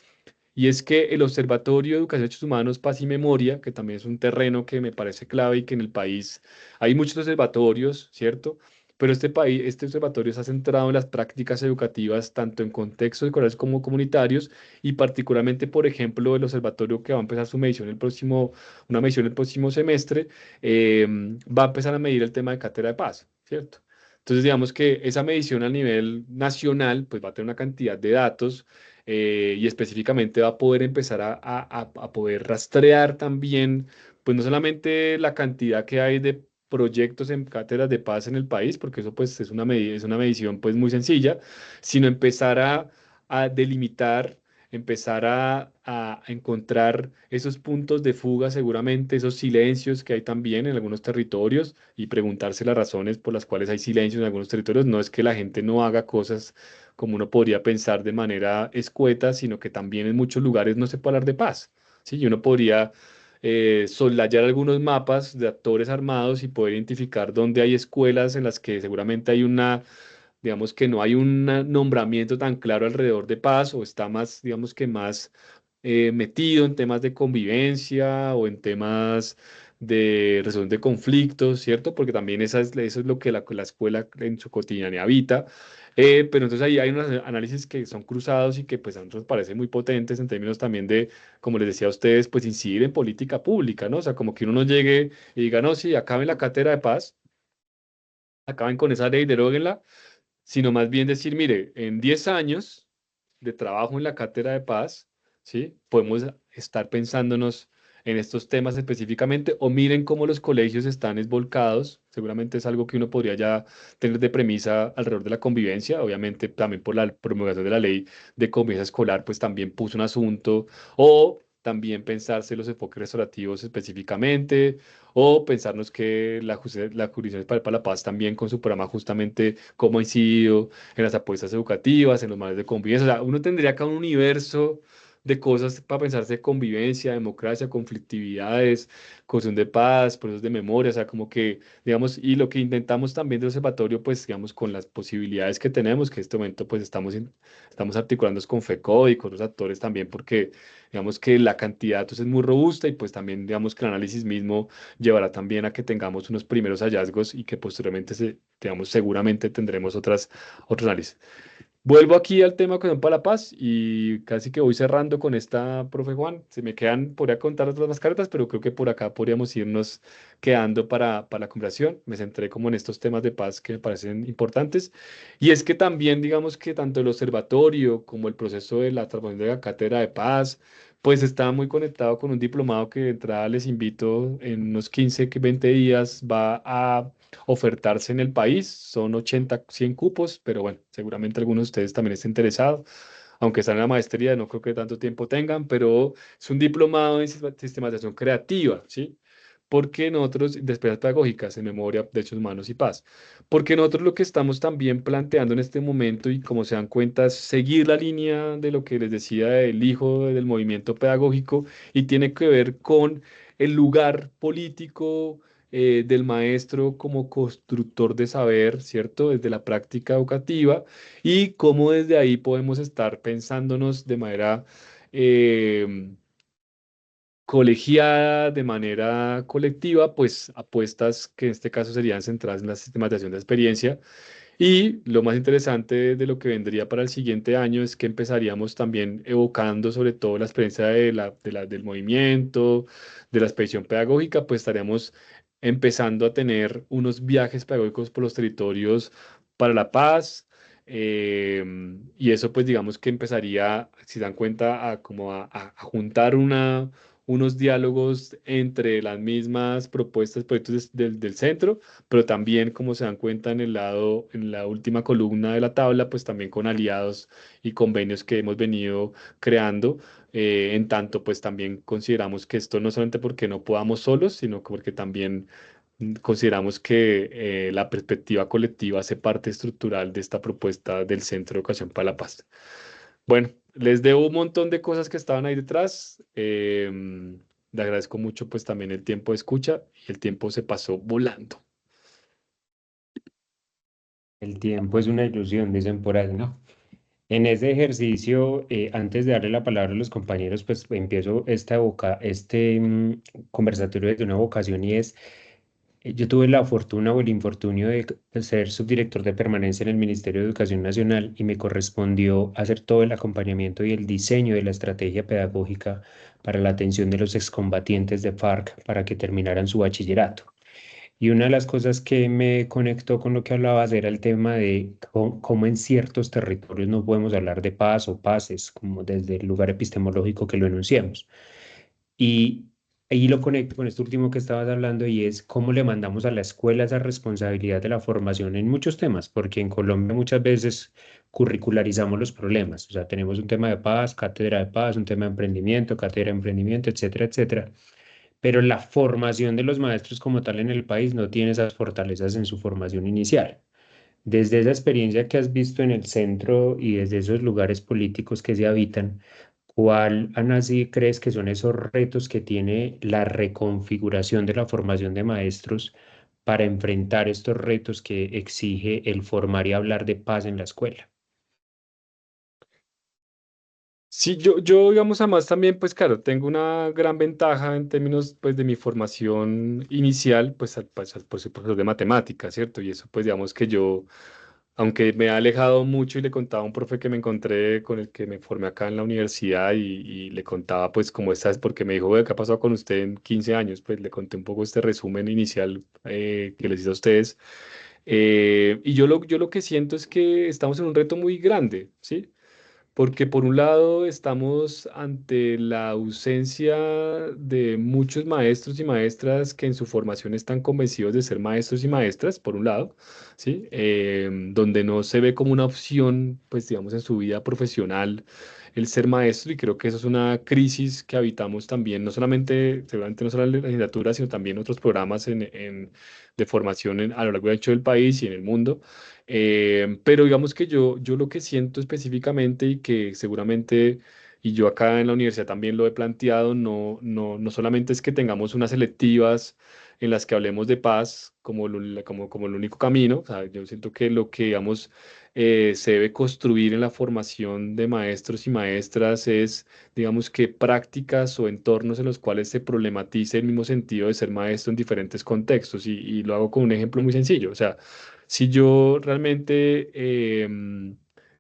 Y es que el Observatorio de Educación de Derechos Humanos, Paz y Memoria, que también es un terreno que me parece clave y que en el país hay muchos observatorios, ¿cierto? Pero este observatorio está centrado en las prácticas educativas, tanto en contextos escolares como comunitarios, y particularmente, por ejemplo, el observatorio que va a empezar su medición una medición el próximo semestre, va a empezar a medir el tema de cátedra de paz, ¿cierto? Entonces, digamos que esa medición a nivel nacional, pues va a tener una cantidad de datos y específicamente va a poder empezar a poder rastrear también, pues no solamente la cantidad que hay de proyectos en cátedras de paz en el país, porque eso pues es una medición pues muy sencilla, sino empezar a delimitar, empezar a encontrar esos puntos de fuga seguramente, esos silencios que hay también en algunos territorios y preguntarse las razones por las cuales hay silencios en algunos territorios. No es que la gente no haga cosas como uno podría pensar de manera escueta, sino que también en muchos lugares no se puede hablar de paz. ¿Sí? Y uno podría soslayar algunos mapas de actores armados y poder identificar dónde hay escuelas en las que seguramente hay digamos que no hay un nombramiento tan claro alrededor de paz o está más, digamos que más metido en temas de convivencia o en temas de resolución de conflictos, ¿cierto? Porque también eso es lo que la escuela en su cotidianidad habita. Pero entonces ahí hay unos análisis que son cruzados y que pues a nosotros parecen muy potentes en términos también de, como les decía a ustedes, pues incidir en política pública, ¿no? O sea, como que uno no llegue y diga, no, sí, acaben la cátedra de paz, acaben con esa ley, deróguenla, sino más bien decir, mire, en 10 años de trabajo en la cátedra de paz, ¿sí? Podemos estar pensándonos en estos temas específicamente o miren cómo los colegios están esvolcados, seguramente es algo que uno podría ya tener de premisa alrededor de la convivencia, obviamente también por la promulgación de la ley de convivencia escolar, pues también puso un asunto, o también pensarse los enfoques restaurativos específicamente, o pensarnos que la Jurisdicción para la Paz también con su programa justamente cómo ha incidido en las apuestas educativas, en los manuales de convivencia. O sea, uno tendría acá un universo de cosas para pensarse convivencia, democracia, conflictividades, cuestión de paz, procesos de memoria, o sea, como que, digamos, y lo que intentamos también del observatorio, pues, digamos, con las posibilidades que tenemos, que en este momento, pues, estamos articulando con FECODE y con otros actores también, porque, digamos, que la cantidad, entonces, es muy robusta y, pues, también, digamos, que el análisis mismo llevará también a que tengamos unos primeros hallazgos y que posteriormente, digamos, seguramente tendremos otros análisis. Vuelvo aquí al tema con para la paz y casi que voy cerrando con esta, profe Juan. Se me quedan, podría contar otras más cartas, pero creo que por acá podríamos irnos quedando para la conversación. Me centré como en estos temas de paz que me parecen importantes. Y es que también, digamos que tanto el observatorio como el proceso de la transformación de la cátedra de paz, pues está muy conectado con un diplomado que de entrada les invito en unos 20 días va a ofertarse en el país. Son 80 100 cupos, pero bueno, seguramente algunos de ustedes también estén interesados. Aunque están en la maestría, no creo que tanto tiempo tengan, pero es un diplomado en sistematización creativa, ¿sí? Porque nosotros, de experiencias pedagógicas en memoria, derechos humanos y paz, porque nosotros lo que estamos también planteando en este momento y como se dan cuenta es seguir la línea de lo que les decía del hijo del movimiento pedagógico y tiene que ver con el lugar político del maestro como constructor de saber, ¿cierto? Desde la práctica educativa y cómo desde ahí podemos estar pensándonos de manera colegiada, de manera colectiva, pues apuestas que en este caso serían centradas en la sistematización de experiencia. Y lo más interesante de lo que vendría para el siguiente año es que empezaríamos también evocando sobre todo la experiencia del movimiento, de la expedición pedagógica, pues estaríamos empezando a tener unos viajes pedagógicos por los territorios para la paz. Y eso pues digamos que empezaría, si se dan cuenta, a como a juntar unos diálogos entre las mismas propuestas, proyectos del centro, pero también, como se dan cuenta en el lado, en la última columna de la tabla, pues también con aliados y convenios que hemos venido creando. En tanto, pues también consideramos que esto no solamente porque no podamos solos, sino porque también consideramos que la perspectiva colectiva hace parte estructural de esta propuesta del Centro de Educación para la Paz. Bueno, les debo un montón de cosas que estaban ahí detrás. Le agradezco mucho pues también el tiempo de escucha y el tiempo se pasó volando. El tiempo es una ilusión, dicen por ahí, ¿no? En ese ejercicio, antes de darle la palabra a los compañeros, pues empiezo conversatorio desde una vocación y es, yo tuve la fortuna o el infortunio de ser subdirector de permanencia en el Ministerio de Educación Nacional y me correspondió hacer todo el acompañamiento y el diseño de la estrategia pedagógica para la atención de los excombatientes de FARC para que terminaran su bachillerato. Y una de las cosas que me conectó con lo que hablabas era el tema de cómo en ciertos territorios no podemos hablar de paz o paces, como desde el lugar epistemológico que lo enunciamos. Y ahí lo conecto con esto último que estabas hablando y es cómo le mandamos a la escuela esa responsabilidad de la formación en muchos temas, porque en Colombia muchas veces curricularizamos los problemas. O sea, tenemos un tema de paz, cátedra de paz, un tema de emprendimiento, cátedra de emprendimiento, etcétera, etcétera, pero la formación de los maestros como tal en el país no tiene esas fortalezas en su formación inicial. Desde esa experiencia que has visto en el centro y desde esos lugares políticos que se habitan, ¿cuál, Ana, sí crees que son esos retos que tiene la reconfiguración de la formación de maestros para enfrentar estos retos que exige el formar y hablar de paz en la escuela? Sí, yo, digamos, además también, pues claro, tengo una gran ventaja en términos, pues, de mi formación inicial, pues, pues soy profesor de matemáticas, ¿cierto? Y eso, pues, digamos que yo, aunque me ha alejado mucho y le contaba a un profe que me encontré con el que me formé acá en la universidad y le contaba, pues, cómo estás, porque me dijo, "Ve, ¿qué ha pasado con usted en 15 años?" Pues le conté un poco este resumen inicial que les hice a ustedes. Y yo lo que siento es que estamos en un reto muy grande, ¿sí? Porque por un lado estamos ante la ausencia de muchos maestros y maestras que en su formación están convencidos de ser maestros y maestras, por un lado, ¿sí? Donde no se ve como una opción, pues digamos, en su vida profesional el ser maestro y creo que eso es una crisis que habitamos también, no solamente, seguramente no solo en la legislatura, sino también en otros programas de formación a lo largo y ancho del país y en el mundo. Pero digamos que yo lo que siento específicamente y que seguramente, y yo acá en la universidad también lo he planteado, no solamente es que tengamos unas selectivas en las que hablemos de paz como el único camino, o sea, yo siento que lo que, digamos, se debe construir en la formación de maestros y maestras es, digamos que prácticas o entornos en los cuales se problematice el mismo sentido de ser maestro en diferentes contextos, y lo hago con un ejemplo muy sencillo, o sea, si yo realmente,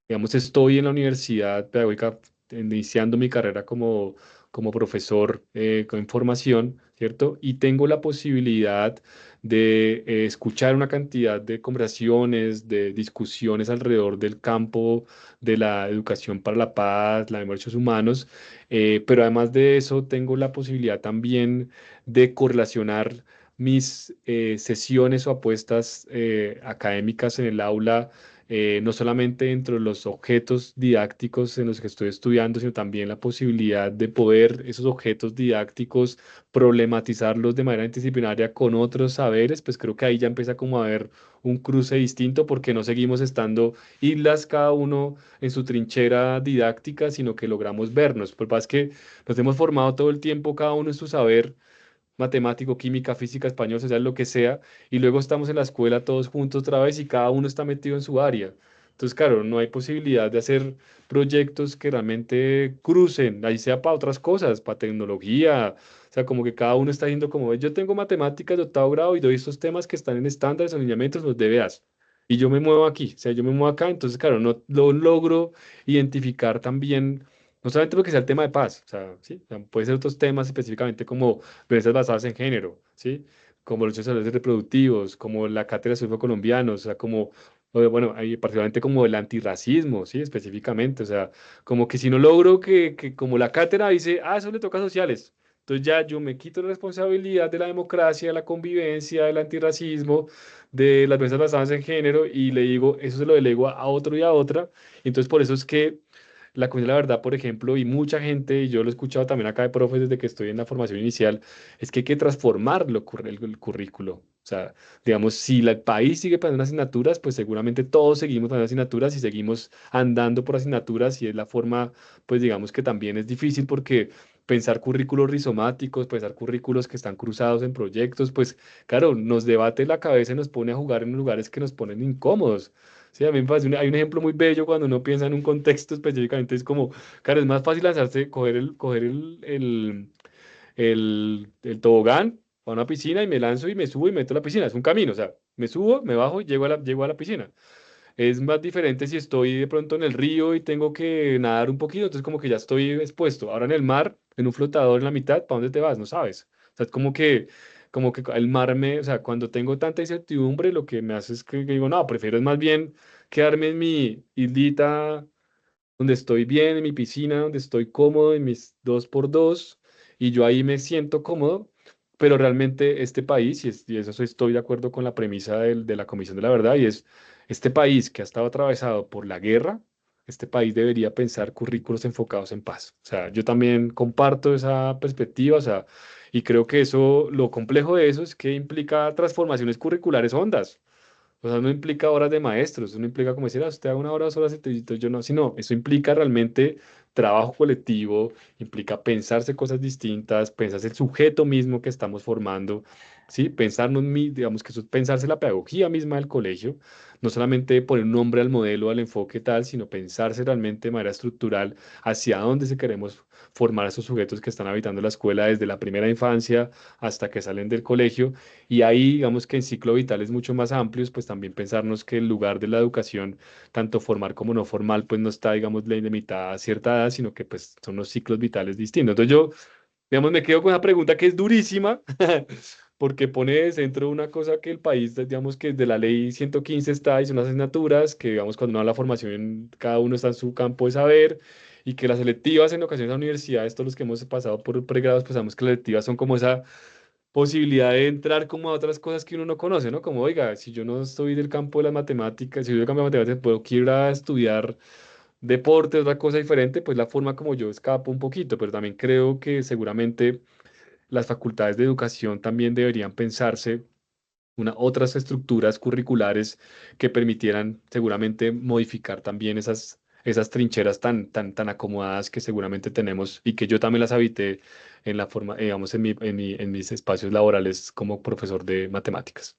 digamos, estoy en la universidad pedagógica iniciando mi carrera como profesor con formación, ¿cierto? Y tengo la posibilidad de escuchar una cantidad de conversaciones, de discusiones alrededor del campo de la educación para la paz, la memoria de derechos humanos, pero además de eso tengo la posibilidad también de correlacionar mis sesiones o apuestas académicas en el aula, no solamente dentro de los objetos didácticos en los que estoy estudiando, sino también la posibilidad de poder esos objetos didácticos problematizarlos de manera interdisciplinaria con otros saberes, pues creo que ahí ya empieza como a haber un cruce distinto porque no seguimos estando islas cada uno en su trinchera didáctica, sino que logramos vernos. Por más que nos hemos formado todo el tiempo cada uno en su saber matemático, química, física, español, social, lo que sea, y luego estamos en la escuela todos juntos otra vez y cada uno está metido en su área. Entonces, claro, no hay posibilidad de hacer proyectos que realmente crucen, ahí sea para otras cosas, para tecnología, o sea, como que cada uno está yendo como, yo tengo matemáticas de octavo grado y doy estos temas que están en estándares o lineamientos, los DBAs. Y yo me muevo aquí, o sea, yo me muevo acá, entonces, claro, no lo logro identificar también, no solamente porque sea el tema de paz, o sea, sí, o sea, puede ser otros temas específicamente como violencias basadas en género, ¿sí? Como los derechos sexuales reproductivos, como la cátedra de estudios colombianos, o sea, como, bueno, ahí particularmente como el antirracismo, ¿sí? Específicamente, o sea, como que si no logro que como la cátedra dice, eso le toca a sociales, entonces ya yo me quito la responsabilidad de la democracia, de la convivencia, del antirracismo, de las violencias basadas en género y le digo, eso se lo delego a otro y a otra, entonces por eso es que la Comisión de la Verdad, por ejemplo, y mucha gente, y yo lo he escuchado también acá de profes desde que estoy en la formación inicial, es que hay que transformar el currículo. O sea, digamos, si el país sigue pasando asignaturas, pues seguramente todos seguimos pasando asignaturas y seguimos andando por asignaturas y es la forma, pues digamos que también es difícil porque pensar currículos rizomáticos, pensar currículos que están cruzados en proyectos, pues claro, nos debate la cabeza y nos pone a jugar en lugares que nos ponen incómodos. Sí, a mí me parece hay un ejemplo muy bello cuando uno piensa en un contexto específicamente, es como, claro, es más fácil lanzarse, coger el tobogán a una piscina y me lanzo y me subo y me meto a la piscina. Es un camino, o sea, me subo, me bajo y llego a la piscina. Es más diferente si estoy de pronto en el río y tengo que nadar un poquito, entonces como que ya estoy expuesto. Ahora en el mar, en un flotador en la mitad, ¿para dónde te vas? No sabes. O sea, es como que el mar o sea, cuando tengo tanta incertidumbre, lo que me hace es que digo, no, prefiero es más bien quedarme en mi islita donde estoy bien, en mi piscina, donde estoy cómodo, en mis 2x2, y yo ahí me siento cómodo, pero realmente este país, y eso estoy de acuerdo con la premisa de la Comisión de la Verdad, y es, este país que ha estado atravesado por la guerra, este país debería pensar currículos enfocados en paz. O sea, yo también comparto esa perspectiva, o sea, y creo que eso, lo complejo de eso es que implica transformaciones curriculares hondas. O sea, no implica horas de maestros, eso no implica como decir, usted haga 1 hora, 2 horas, y yo no, sino, eso implica realmente trabajo colectivo, implica pensarse cosas distintas, pensarse el sujeto mismo que estamos formando, ¿sí? Pensarnos, digamos que eso es pensarse la pedagogía misma del colegio, no solamente poner un nombre al modelo, al enfoque tal, sino pensarse realmente de manera estructural hacia dónde se queremos formar a esos sujetos que están habitando la escuela desde la primera infancia hasta que salen del colegio y ahí, digamos que en ciclo vital es mucho más amplios, pues también pensarnos que el lugar de la educación, tanto formal como no formal, pues no está, digamos, limitada a cierta edad, sino que pues son unos ciclos vitales distintos. Entonces yo, digamos, me quedo con una pregunta que es durísima, porque pone de centro una cosa que el país, digamos, que desde la ley 115 está, y son las asignaturas, que, digamos, cuando uno da la formación, cada uno está en su campo de saber, y que las selectivas en ocasiones a universidades, todos los que hemos pasado por pregrados, pues sabemos que las selectivas son como esa posibilidad de entrar como a otras cosas que uno no conoce, ¿no? Como, oiga, si yo no estoy del campo de las matemáticas, si yo del campo de matemáticas, puedo que ir a estudiar deporte, otra cosa diferente, pues la forma como yo escapo un poquito, pero también creo que seguramente las facultades de educación también deberían pensarse otras estructuras curriculares que permitieran seguramente modificar también esas trincheras tan acomodadas que seguramente tenemos y que yo también las habité en la forma, digamos, en mis espacios laborales como profesor de matemáticas.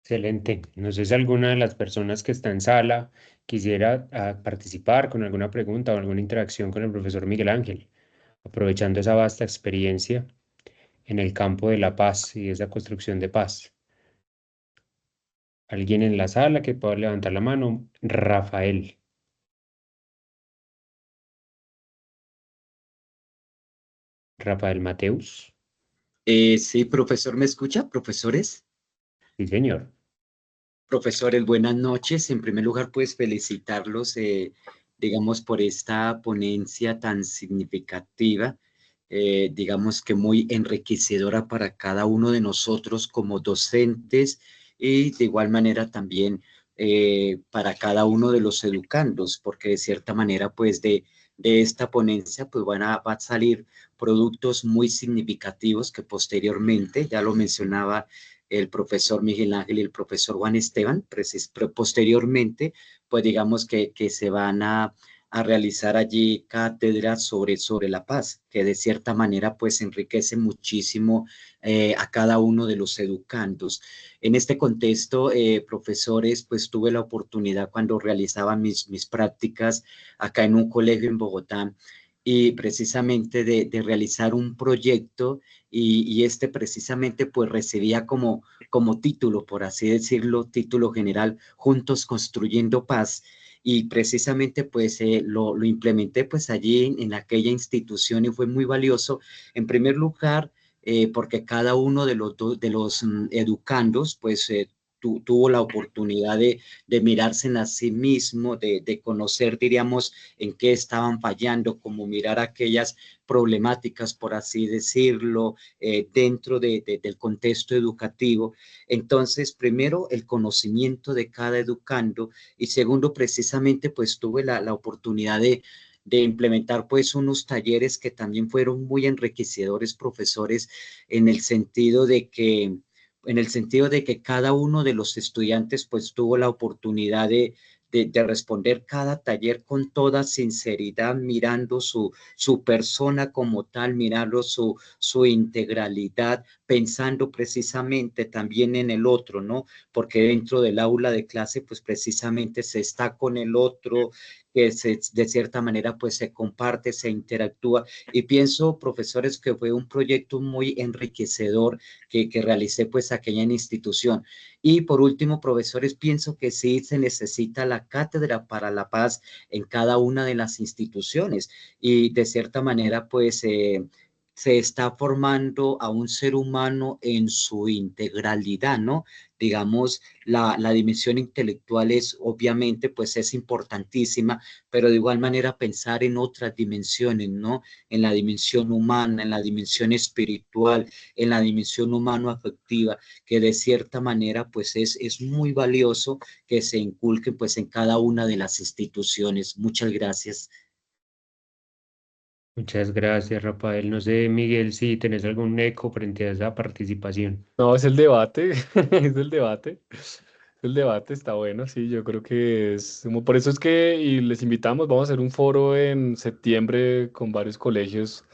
Excelente. No sé si alguna de las personas que está en sala quisiera participar con alguna pregunta o alguna interacción con el profesor Miguel Ángel, aprovechando esa vasta experiencia en el campo de la paz y esa construcción de paz. ¿Alguien en la sala que pueda levantar la mano? Rafael. Rafael Mateus. Sí, profesor, ¿me escucha? Profesores. Sí, señor. Profesores, buenas noches. En primer lugar, pues felicitarlos, digamos, por esta ponencia tan significativa, digamos que muy enriquecedora para cada uno de nosotros como docentes y de igual manera también para cada uno de los educandos, porque de cierta manera, pues de esta ponencia, pues va a salir productos muy significativos que posteriormente, ya lo mencionaba el profesor Miguel Ángel y el profesor Juan Esteban, posteriormente, pues digamos que se van a realizar allí cátedras sobre la paz, que de cierta manera pues enriquece muchísimo a cada uno de los educandos. En este contexto, profesores, pues tuve la oportunidad cuando realizaba mis prácticas acá en un colegio en Bogotá y precisamente de realizar un proyecto y este precisamente pues recibía como título, por así decirlo, título general, Juntos Construyendo Paz. Y precisamente pues lo implementé pues allí en aquella institución y fue muy valioso. En primer lugar, porque cada uno de los educandos pues tuvo la oportunidad de mirarse en a sí mismo, de conocer, diríamos, en qué estaban fallando, como mirar aquellas problemáticas, por así decirlo, dentro del contexto educativo. Entonces, primero, el conocimiento de cada educando y segundo, precisamente, pues tuve la oportunidad de implementar pues unos talleres que también fueron muy enriquecedores, profesores, en el sentido de que cada uno de los estudiantes pues tuvo la oportunidad de responder cada taller con toda sinceridad, mirando su persona como tal, mirando su integralidad, pensando precisamente también en el otro, ¿no? Porque dentro del aula de clase, pues precisamente se está con el otro, que de cierta manera pues se comparte, se interactúa. Y pienso, profesores, que fue un proyecto muy enriquecedor que realicé pues aquella institución. Y por último, profesores, pienso que sí se necesita la cátedra para la paz en cada una de las instituciones y de cierta manera pues se está formando a un ser humano en su integralidad, ¿no? Digamos, la dimensión intelectual es obviamente pues es importantísima, pero de igual manera pensar en otras dimensiones, ¿no? En la dimensión humana, en la dimensión espiritual, en la dimensión humano-afectiva, que de cierta manera pues es muy valioso que se inculquen pues en cada una de las instituciones. Muchas gracias. Muchas gracias, Rafael. No sé, Miguel, si tenés algún eco frente a esa participación. No, es el debate, es el debate. El debate está bueno, sí, yo creo que es como por eso es que y les invitamos, vamos a hacer un foro en septiembre con varios colegios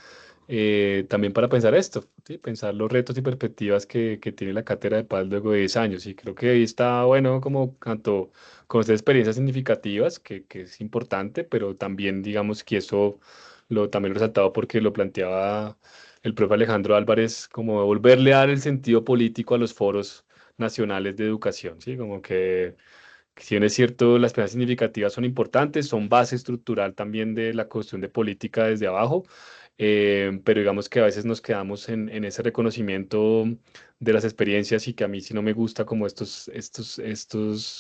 también para pensar esto, ¿sí? Pensar los retos y perspectivas que tiene la Cátedra de Paz luego de 10 años. Y creo que ahí está bueno como tanto conocer experiencias significativas, que es importante, pero también digamos que eso también lo he resaltado porque lo planteaba el profe Alejandro Álvarez, como volverle a dar el sentido político a los foros nacionales de educación, ¿sí? Como que si bien es cierto, las experiencias significativas son importantes, son base estructural también de la construcción de política desde abajo, pero digamos que a veces nos quedamos en ese reconocimiento de las experiencias y que a mí sí no me gusta como estos,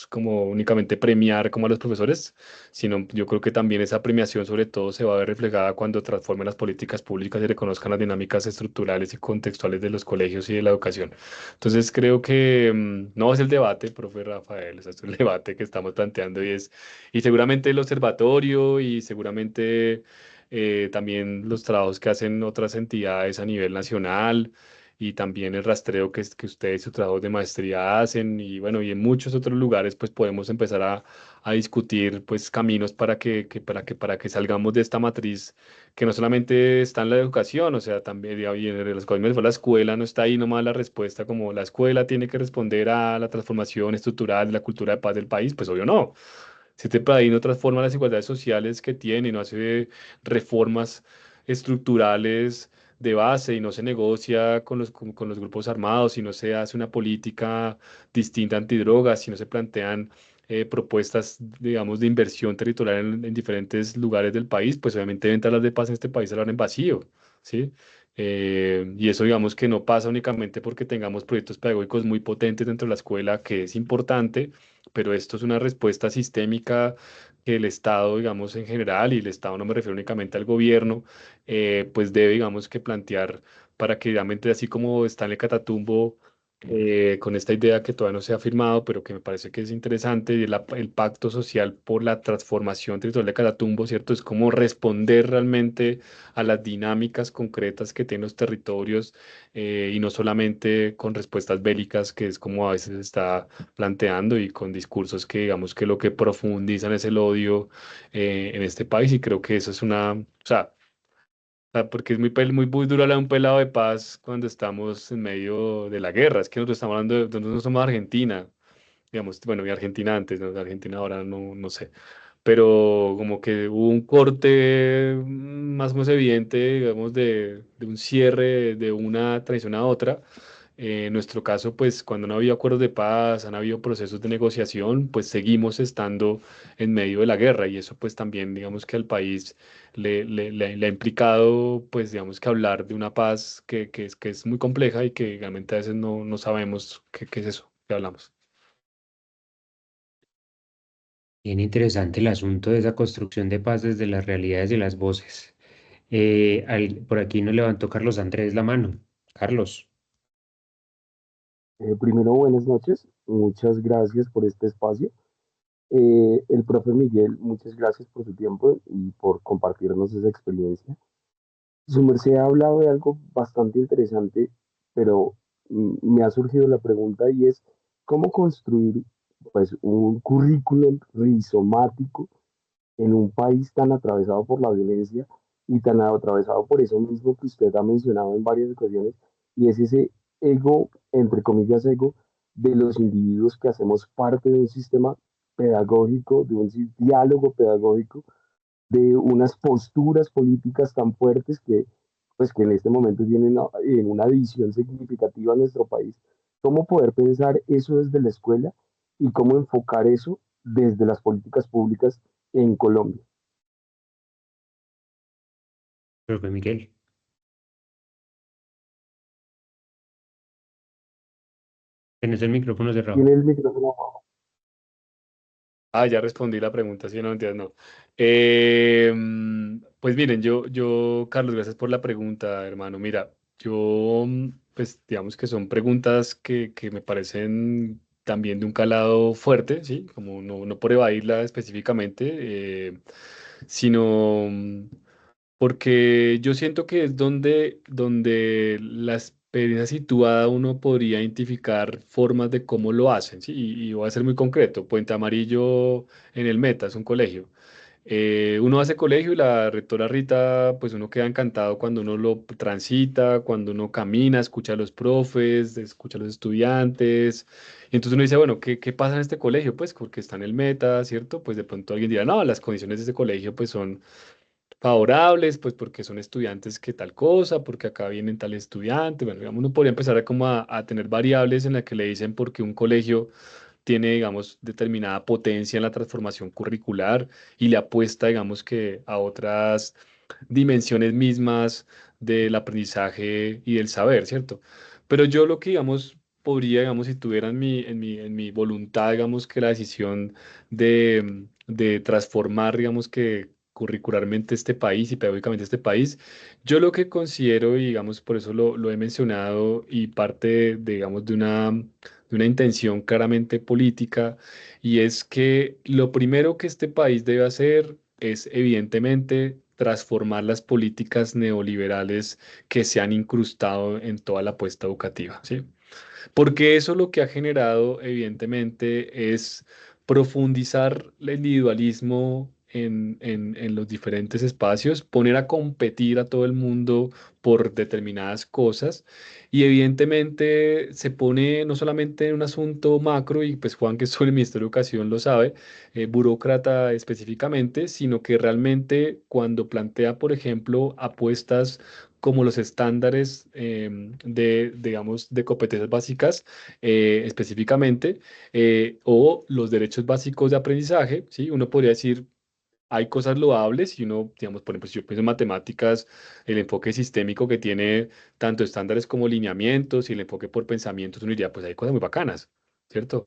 como únicamente premiar como a los profesores, sino yo creo que también esa premiación sobre todo se va a ver reflejada cuando transformen las políticas públicas y reconozcan las dinámicas estructurales y contextuales de los colegios y de la educación. Entonces creo que no es el debate, profe Rafael, o sea, es el debate que estamos planteando y seguramente el observatorio y seguramente también los trabajos que hacen otras entidades a nivel nacional y también el rastreo que ustedes, su trabajo de maestría hacen y bueno, y en muchos otros lugares pues podemos empezar a discutir pues caminos para que salgamos de esta matriz que no solamente está en la educación, o sea, también y en los colegios, la escuela no está ahí nomás la respuesta como la escuela tiene que responder a la transformación estructural de la cultura de paz del país, pues obvio no. Si este país no transforma las desigualdades sociales que tiene, no hace reformas estructurales de base y no se negocia con los grupos armados, si no se hace una política distinta antidrogas, si no se plantean propuestas, digamos, de inversión territorial en diferentes lugares del país, pues obviamente ventas las de paz en este país se hablan en vacío, ¿sí? Y eso digamos que no pasa únicamente porque tengamos proyectos pedagógicos muy potentes dentro de la escuela, que es importante, pero esto es una respuesta sistémica que el Estado, digamos, en general, y el Estado no me refiero únicamente al gobierno, pues debe, digamos, que plantear para que realmente, así como está en el Catatumbo, con esta idea que todavía no se ha firmado, pero que me parece que es interesante, y el pacto social por la transformación territorial de Catatumbo, ¿cierto? Es como responder realmente a las dinámicas concretas que tienen los territorios y no solamente con respuestas bélicas, que es como a veces está planteando y con discursos que digamos que lo que profundizan es el odio en este país y creo que eso es porque es muy duro hablar de un pelado de paz cuando estamos en medio de la guerra. Es que nosotros estamos hablando nosotros no somos Argentina, digamos, bueno, y Argentina antes, ¿no? Argentina ahora no sé. Pero como que hubo un corte más o menos evidente, digamos, de un cierre de una tradición a otra. En nuestro caso, pues cuando no ha habido acuerdos de paz, han habido procesos de negociación, pues seguimos estando en medio de la guerra y eso pues también digamos que al país le ha implicado pues digamos que hablar de una paz que es muy compleja y que realmente a veces no sabemos qué es eso que hablamos. Bien interesante el asunto de esa construcción de paz desde las realidades y las voces. Por aquí nos levantó Carlos Andrés la mano. Carlos. Primero, buenas noches. Muchas gracias por este espacio. El profe Miguel, muchas gracias por su tiempo y por compartirnos esa experiencia. Su merced ha hablado de algo bastante interesante, pero me ha surgido la pregunta y es, ¿cómo construir pues un currículum rizomático en un país tan atravesado por la violencia y tan atravesado por eso mismo que usted ha mencionado en varias ocasiones, y es ese ego, entre comillas, ego de los individuos que hacemos parte de un sistema pedagógico, de un diálogo pedagógico, de unas posturas políticas tan fuertes que, pues, que en este momento tienen una división significativa en nuestro país. ¿Cómo poder pensar eso desde la escuela y cómo enfocar eso desde las políticas públicas en Colombia? Profe Miguel. Tienes el micrófono cerrado. Tiene el micrófono. Ah, ya respondí la pregunta, sí, no, entiendo, no. Pues miren, Carlos, gracias por la pregunta, hermano. Mira, pues digamos que son preguntas que me parecen también de un calado fuerte, ¿sí? Como no por evadirla específicamente, sino porque yo siento que es donde la experiencia situada uno podría identificar formas de cómo lo hacen, ¿sí? Y voy a ser muy concreto. Puente Amarillo en el Meta es un colegio. Uno hace colegio y la rectora Rita, pues uno queda encantado cuando uno lo transita, cuando uno camina, escucha a los profes, escucha a los estudiantes. Y entonces uno dice, bueno, ¿qué pasa en este colegio? Pues porque está en el Meta, ¿cierto? Pues de pronto alguien dirá, no, las condiciones de ese colegio pues son favorables, pues porque son estudiantes que tal cosa, porque acá vienen tal estudiante. Bueno, digamos, uno podría empezar a tener variables en las que le dicen por qué un colegio tiene, digamos, determinada potencia en la transformación curricular y le apuesta, digamos, que a otras dimensiones mismas del aprendizaje y del saber, ¿cierto? Pero yo lo que, digamos, podría, digamos, si tuviera en mi voluntad, digamos, que la decisión de transformar, digamos, que curricularmente este país y pedagógicamente este país, yo lo que considero, y digamos, por eso lo he mencionado y parte, digamos, de una intención claramente política, y es que lo primero que este país debe hacer es evidentemente transformar las políticas neoliberales que se han incrustado en toda la apuesta educativa, ¿sí? Porque eso lo que ha generado, evidentemente, es profundizar el individualismo en los diferentes espacios, poner a competir a todo el mundo por determinadas cosas y evidentemente se pone no solamente en un asunto macro, y pues Juan, que es el Ministerio de Educación, lo sabe, burócrata específicamente, sino que realmente cuando plantea, por ejemplo, apuestas como los estándares digamos, de competencias básicas específicamente, o los derechos básicos de aprendizaje, ¿sí? Uno podría decir, hay cosas loables y uno, digamos, por ejemplo, si yo pienso en matemáticas, el enfoque sistémico que tiene tanto estándares como lineamientos y el enfoque por pensamientos, uno diría, pues hay cosas muy bacanas, ¿cierto?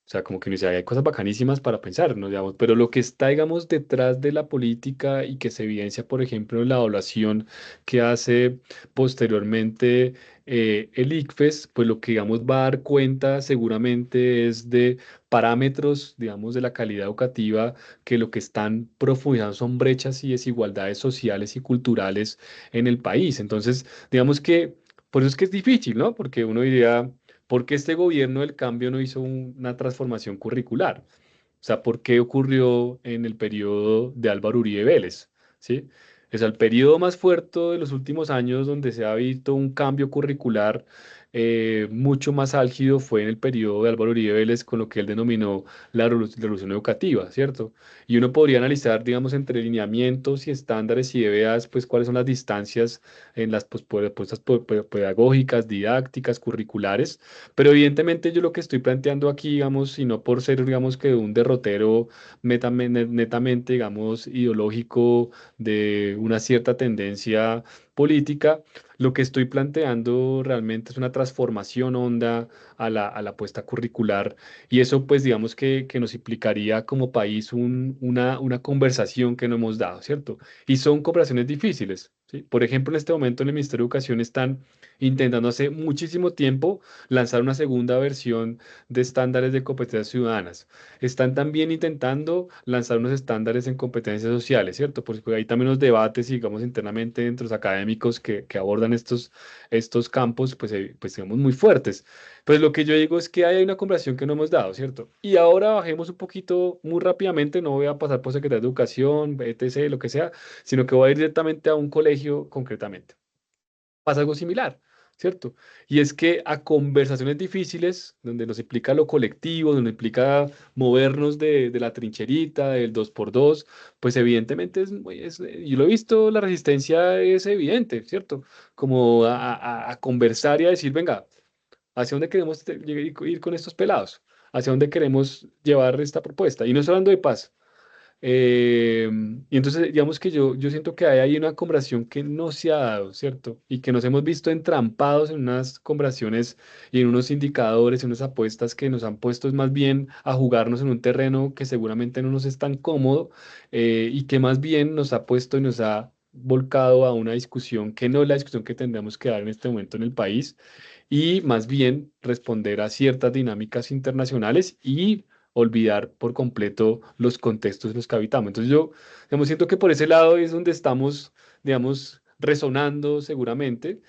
O sea, como que uno dice, hay cosas bacanísimas para pensar, ¿no? Digamos, pero lo que está, digamos, detrás de la política y que se evidencia, por ejemplo, en la evaluación que hace posteriormente el ICFES, pues lo que, digamos, va a dar cuenta seguramente es de parámetros, digamos, de la calidad educativa que lo que están profundizando son brechas y desigualdades sociales y culturales en el país. Entonces, digamos que, por eso es que es difícil, ¿no? Porque uno diría... ¿Por qué este gobierno del cambio no hizo una transformación curricular? O sea, ¿por qué ocurrió en el periodo de Álvaro Uribe Vélez? ¿Sí? Es el periodo más fuerte de los últimos años donde se ha visto un cambio curricular mucho más álgido fue en el periodo de Álvaro Uribe Vélez con lo que él denominó la revolución educativa, ¿cierto? Y uno podría analizar, digamos, entre lineamientos y estándares y EBAs, pues cuáles son las distancias en las propuestas pedagógicas, didácticas, curriculares, pero evidentemente yo lo que estoy planteando aquí, digamos, y no por ser, digamos, que un derrotero netamente, digamos, ideológico de una cierta tendencia política, lo que estoy planteando realmente es una transformación honda a la apuesta curricular y eso pues digamos que nos implicaría como país una conversación que no hemos dado, ¿cierto? Y son conversaciones difíciles, ¿sí? Por ejemplo, en este momento en el Ministerio de Educación están intentando hace muchísimo tiempo lanzar una segunda versión de estándares de competencias ciudadanas. Están también intentando lanzar unos estándares en competencias sociales, ¿cierto? Porque hay también unos debates, digamos, internamente entre los académicos que abordan estos campos, pues, pues digamos, muy fuertes. Pues lo que yo digo es que hay una conversación que no hemos dado, ¿cierto? Y ahora bajemos un poquito muy rápidamente, no voy a pasar por Secretaría de Educación, etc., lo que sea, sino que voy a ir directamente a un colegio concretamente. Pasa algo similar, ¿cierto? Y es que a conversaciones difíciles, donde nos implica lo colectivo, donde implica movernos de la trincherita, del dos por dos, pues evidentemente yo lo he visto, la resistencia es evidente, ¿cierto? Como a conversar y a decir, venga, ¿hacia dónde queremos ir con estos pelados? ¿Hacia dónde queremos llevar esta propuesta? Y no estoy hablando de paz. Eh, y entonces, digamos que yo siento que hay ahí una conversación que no se ha dado, ¿cierto? Y que nos hemos visto entrampados en unas conversaciones y en unos indicadores, en unas apuestas que nos han puesto es más bien a jugarnos en un terreno que seguramente no nos es tan cómodo, y que más bien nos ha puesto y nos ha volcado a una discusión que no es la discusión que tendríamos que dar en este momento en el país, y más bien responder a ciertas dinámicas internacionales y olvidar por completo los contextos en los que habitamos. Entonces yo, digamos, siento que por ese lado es donde estamos, digamos, resonando seguramente,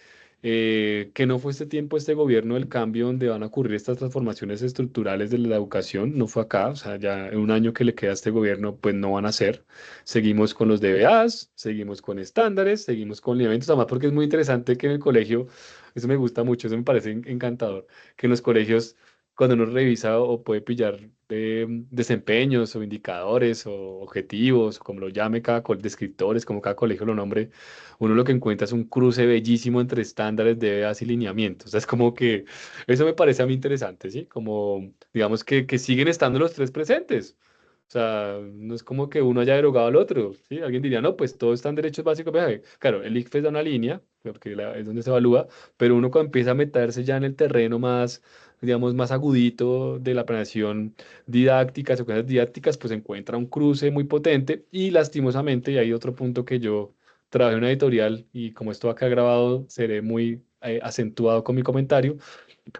que no fue este tiempo, este gobierno del cambio donde van a ocurrir estas transformaciones estructurales de la educación, no fue acá, o sea, ya en un año que le queda a este gobierno, pues no van a ser. Seguimos con los DBAs, seguimos con estándares, seguimos con lineamientos, además porque es muy interesante que en el colegio, eso me gusta mucho, eso me parece encantador, que en los colegios cuando uno revisa o puede pillar desempeños o indicadores o objetivos, o como lo llame descriptores, como cada colegio lo nombre, uno lo que encuentra es un cruce bellísimo entre estándares, DBAs y lineamientos. O sea, es como que eso me parece a mí interesante, ¿sí? Como, digamos que siguen estando los tres presentes. O sea, no es como que uno haya derogado al otro, ¿sí? Alguien diría, no, pues todos están derechos básicos de viaje. Claro, el ICFES da una línea, porque es donde se evalúa, pero uno cuando empieza a meterse ya en el terreno más, digamos, más agudito de la planeación didáctica, secuencias didácticas, pues encuentra un cruce muy potente y lastimosamente, y hay otro punto que yo trabajé en una editorial y como esto acá grabado, seré muy acentuado con mi comentario,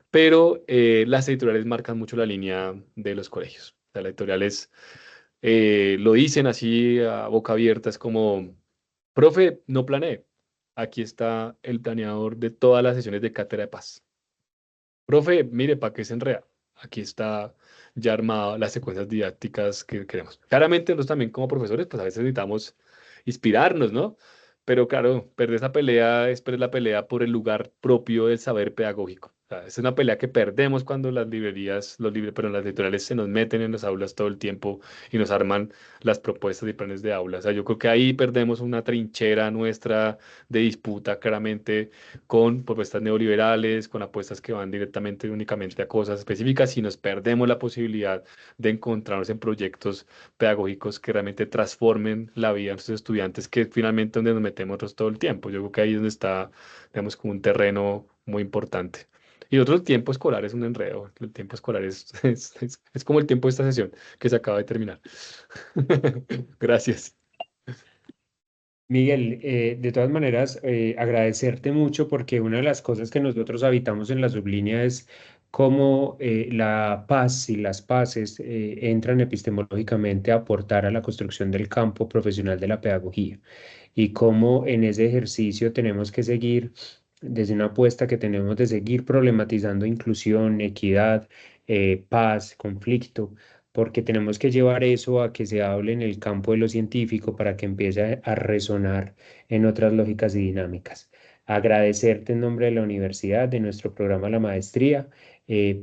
pero las editoriales marcan mucho la línea de los colegios. O sea, las editoriales lo dicen así a boca abierta, es como, profe, no planeé. Aquí está el planeador de todas las sesiones de cátedra de paz. Profe, mire, ¿para qué se enreda? Aquí está ya armada las secuencias didácticas que queremos. Claramente nosotros también como profesores, pues a veces necesitamos inspirarnos, ¿no? Pero claro, perder esa pelea es perder la pelea por el lugar propio del saber pedagógico. O sea, es una pelea que perdemos cuando las librerías, pero las editoriales se nos meten en las aulas todo el tiempo y nos arman las propuestas y planes de aula. O sea, yo creo que ahí perdemos una trinchera nuestra de disputa claramente con propuestas neoliberales, con apuestas que van directamente únicamente a cosas específicas y nos perdemos la posibilidad de encontrarnos en proyectos pedagógicos que realmente transformen la vida de nuestros estudiantes, que es finalmente donde nos metemos nosotros todo el tiempo. Yo creo que ahí es donde está, digamos, como un terreno muy importante. Y otro, el tiempo escolar es un enredo. El tiempo escolar es como el tiempo de esta sesión que se acaba de terminar. Gracias. Miguel, de todas maneras, agradecerte mucho porque una de las cosas que nosotros habitamos en la sublínea es cómo la paz y las paces entran epistemológicamente a aportar a la construcción del campo profesional de la pedagogía y cómo en ese ejercicio tenemos que seguir, desde una apuesta que tenemos de seguir problematizando inclusión, equidad, paz, conflicto, porque tenemos que llevar eso a que se hable en el campo de lo científico para que empiece a resonar en otras lógicas y dinámicas. Agradecerte en nombre de la universidad, de nuestro programa La Maestría,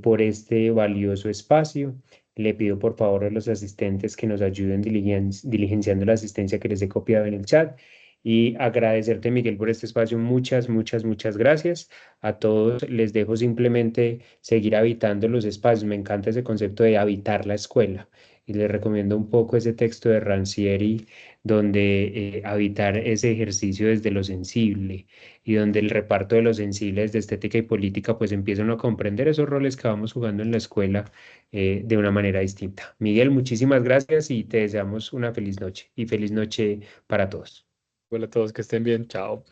por este valioso espacio. Le pido por favor a los asistentes que nos ayuden diligenciando la asistencia que les he copiado en el chat. Y agradecerte, Miguel, por este espacio. Muchas, muchas, muchas gracias. A todos les dejo simplemente seguir habitando los espacios. Me encanta ese concepto de habitar la escuela. Y les recomiendo un poco ese texto de Rancieri, donde habitar ese ejercicio desde lo sensible y donde el reparto de los sensibles de estética y política pues empiezan a comprender esos roles que vamos jugando en la escuela de una manera distinta. Miguel, muchísimas gracias y te deseamos una feliz noche y feliz noche para todos. Hola a todos, que estén bien. Chao.